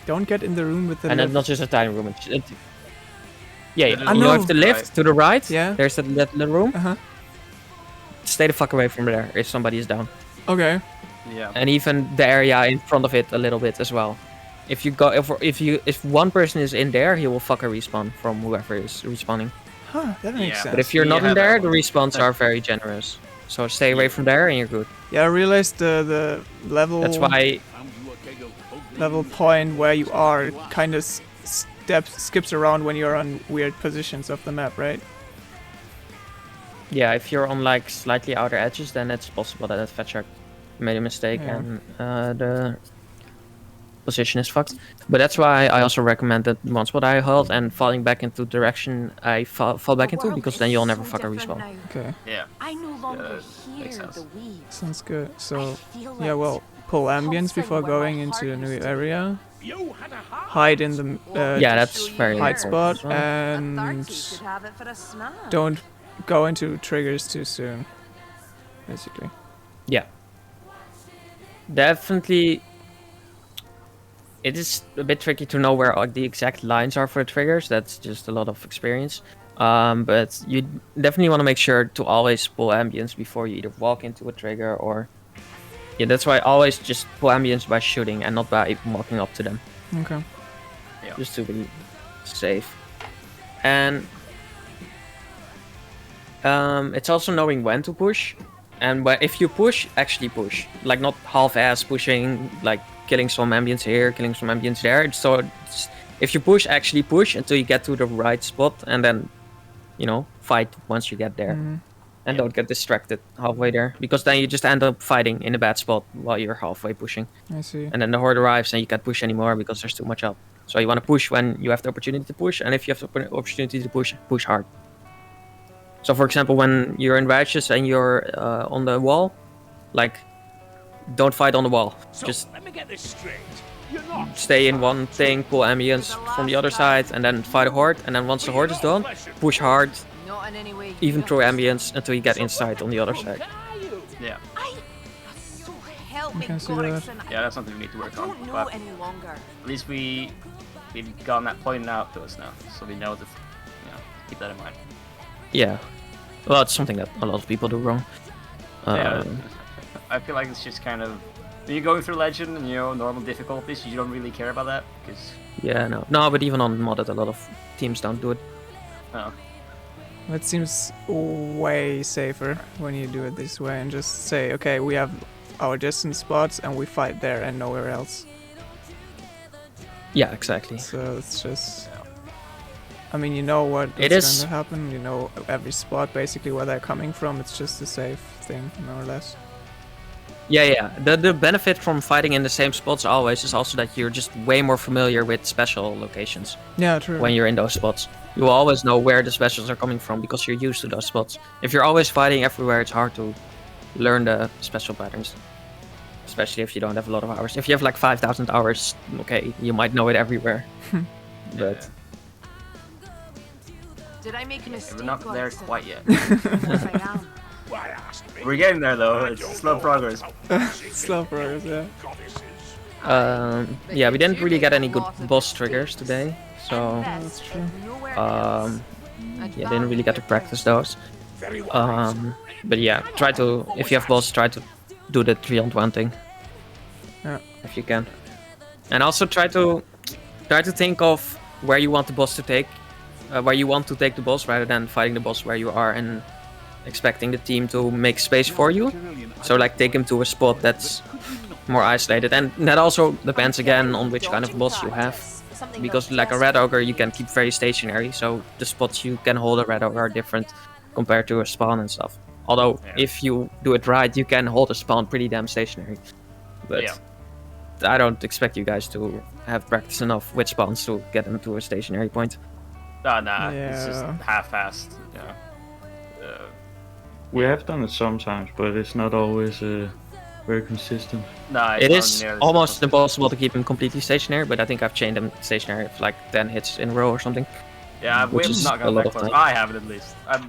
don't get in the room with the and it's lift. not just a tiny room. Yeah, I you know. know, if the lift Right. to the right, Yeah. there's that little room. Uh-huh. Stay the fuck away from there if somebody is down, Okay. Yeah. and even the area in front of it a little bit as well. If you go, if one person is in there, he will fuck a respawn from whoever is respawning. Huh, that makes Yeah. sense. But if you're You not in have that there, the one. respawns are very generous. So stay away from there and you're good. Yeah, I realized the level That's why, level point where you are kind of skips around when you're on weird positions of the map, right? yeah, if you're on like slightly outer edges, then it's possible that Fetchak made a mistake Yeah. and the position is fucked. But that's why I also recommend that one spot I hold and falling back into the direction I fall back into, because then you'll never fuck a respawn. Okay, Yeah. I no longer makes hear sense. the weeds. sounds good. I So, feel yeah, like well, pull ambience pulsing before where my going into a heart new used to area. You had a heart. Hide in the Yeah, that's very hide important spot as well. and could have it for a snack. don't go into triggers too soon. Basically. Yeah. Definitely. It is a bit tricky to know where the exact lines are for triggers. That's just a lot of experience. But you definitely want to make sure to always pull ambience before you either walk into a trigger or... Yeah, that's why I always just pull ambience by shooting and not by walking up to them. Okay. Just to be safe. And it's also knowing when to push. And if you push, actually push. Like not half-ass pushing, like killing some ambience here, killing some ambience there. So if you push, actually push until you get to the right spot and then you know, fight once you get there. And don't get distracted halfway there, because then you just end up fighting in a bad spot while you're halfway pushing. I see. And then the horde arrives and you can't push anymore because there's too much up. So you want to push when you have the opportunity to push, and if you have the opportunity to push, push hard. So for example, when you're in righteous and you're on the wall, like, don't fight on the wall. So, Just let me get this straight. You're not stay in one thing, pull ambience from the other side, and then fight a horde. And then once the horde is done, push hard, Not in any way. even you through understand. ambience until you get inside on the other side. Yeah. So help me, can see Gorixon. Yeah, that's something we need to I work on. don't know But any longer. at least we've gotten that pointed out to us now, so we know to keep that in mind. Yeah. Well, it's something that a lot of people do wrong. Yeah. I feel like it's just kind of when you're going through Legend and normal difficulties, you don't really care about that because Yeah, no, but even on modded, a lot of teams don't do it. It seems way safer when you do it this way and just say, okay, we have our distance spots and we fight there and nowhere else. Yeah, exactly. So it's just, I mean, you know what It is is- going to happen. You know every spot basically where they're coming from. It's just a safe thing, more or less. Yeah. The benefit from fighting in the same spots always is also that you're just way more familiar with special locations Yeah, true. when you're in those spots. You will always know where the specials are coming from because you're used to those spots. If you're always fighting everywhere, it's hard to learn the special patterns. Especially if you don't have a lot of hours. If you have like 5,000 hours, okay, you might know it everywhere. But Did I make a mistake? we're not there Gorixon? quite yet. Yes, I am. Why ask me? We're getting there though. I It's don't slow know progress. about Slow progress, yeah. goddesses. yeah, we didn't really get any good boss triggers today, so That's true. yeah, didn't really get to practice those. Very wise. But yeah, try to, if you have boss, try to do the 3-on-1 thing. Yeah. If you can. And also try to think of where you want the boss to take, where you want to take the boss rather than fighting the boss where you are and expecting the team to make space for you. So like take him to a spot that's more isolated, and that also depends again on which kind of boss you have. Because like a red ogre you can keep very stationary, so the spots you can hold a red ogre are different compared to a spawn and stuff. Although if you do it right, you can hold a spawn pretty damn stationary. But I don't expect you guys to have practice enough with spawns to get them to a stationary point. Nah, it's just Yeah. half-assed. We have done it sometimes, but it's not always very consistent. Nah, It it's is not nearly as almost consistent. impossible to keep him completely stationary, but I think I've chained him stationary for like 10 hits in a row or something. Yeah, which we've is not a gone lot that of close. time. I haven't at least. I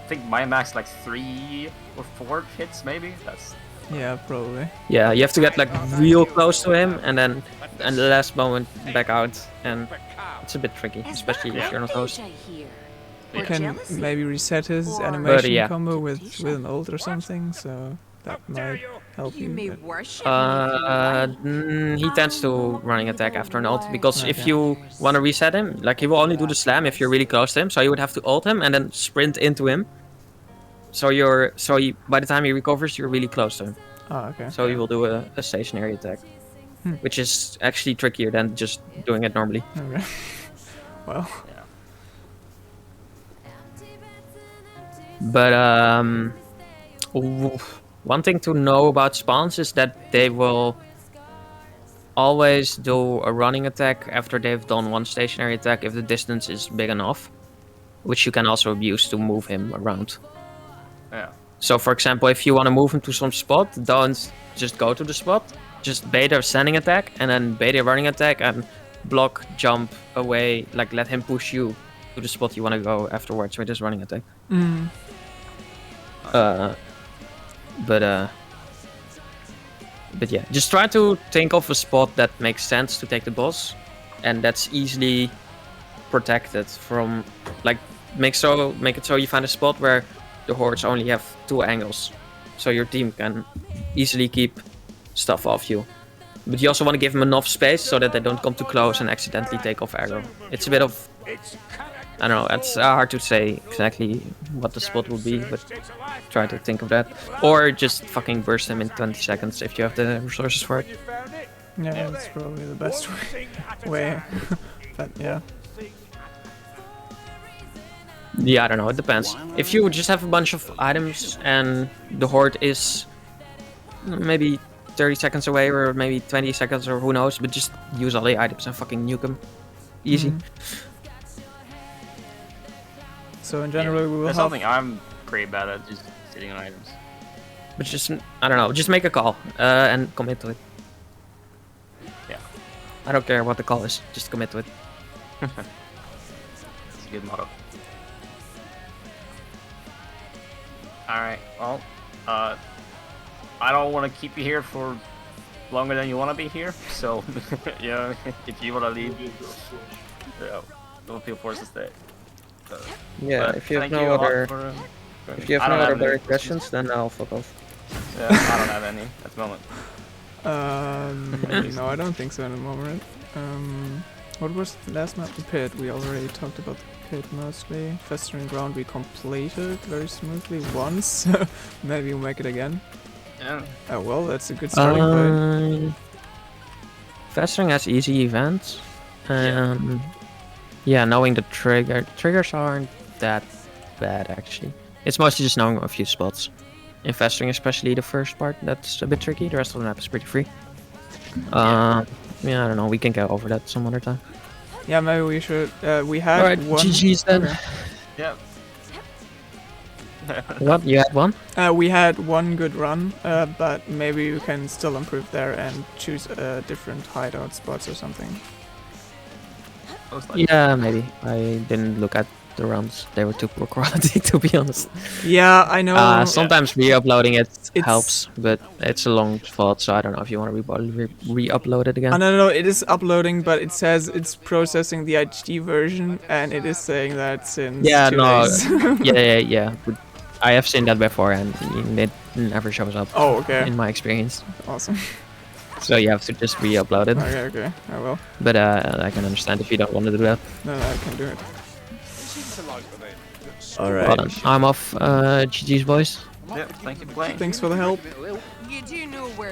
think my max like 3 or 4 hits maybe. That's Yeah, probably. Yeah, you have to get like real close to him and then in the last moment back out, and it's a bit tricky, especially if you're not host. You can maybe reset his animation yeah. combo with an ult or something, so that might help You you. may but- worship me. He tends to running attack after an ult, because if you want to reset him, like he will only do the slam if you're really close to him, so you would have to ult him and then sprint into him. So by the time he recovers, you're really close to him. Oh, okay. So he will do a stationary attack, which is actually trickier than just doing it normally. Okay. Well, But one thing to know about spawns is that they will always do a running attack after they've done one stationary attack if the distance is big enough, which you can also use to move him around. yeah. So for example, if you want to move him to some spot, don't just go to the spot, just bait a standing attack and then bait a running attack and block, jump away, like let him push you to the spot you want to go afterwards with his running attack. But yeah, just try to think of a spot that makes sense to take the boss, and that's easily protected from, like, make it so you find a spot where the hordes only have 2 angles, so your team can easily keep stuff off you. But you also want to give them enough space so that they don't come too close and accidentally take off aggro. It's a bit of, I don't know, it's hard to say exactly what the spot would be, but try to think of that. Or just fucking burst them in 20 seconds if you have the resources for it. yeah, that's probably the best way. But yeah. Yeah, I don't know. It depends. If you just have a bunch of items and the horde is maybe 30 seconds away or maybe 20 seconds or who knows, but just use all the items and fucking nuke them. Easy. So in general, we will That's have. something I'm pretty bad at, just sitting on items. But just, I don't know, just make a call and commit to it. Yeah, I don't care what the call is, just commit to it. it's a good motto. Alright, well, I don't want to keep you here for longer than you want to be here, so, yeah, if you want to leave, yeah, don't feel forced to stay. Yeah, But if you have thank no a lot other, for, if you I have no don't other any direct questions, then I'll fuck off. Yeah, I don't have any at the moment. No, I don't think so in the moment. What was the last map? The pit. We already talked about the pit mostly. Festering ground we completed very smoothly once. Maybe we'll make it again. Yeah. Oh well, that's a good starting point. Festering has easy events. Yeah, knowing the triggers aren't that bad actually. It's mostly just knowing a few spots. In Festering, especially the first part, that's a bit tricky. The rest of the map is pretty free. Yeah, I don't know. We can get over that some other time. Yeah, maybe we should. We had Alright, one. GG's then. Okay. Yeah. What? You had one? We had one good run, but maybe we can still improve there and choose different hideout spots or something. Yeah, maybe. I didn't look at the runs. They were too poor quality, to be honest. Yeah, I know. Sometimes re-uploading it helps, but it's a long VOD, so I don't know if you want to re-upload it again. No, it is uploading, but it says it's processing the HD version, and it is saying that since 2 days. yeah. But I have seen that before, and it never shows up. Oh, okay. In my experience. Awesome. So you have to just re-upload it. Okay, I will. But I can understand if you don't want to do that. No, I can do it. Alright. Well, I'm off. GG's boys. Yeah, thank you for playing. Thanks for the help. You do know where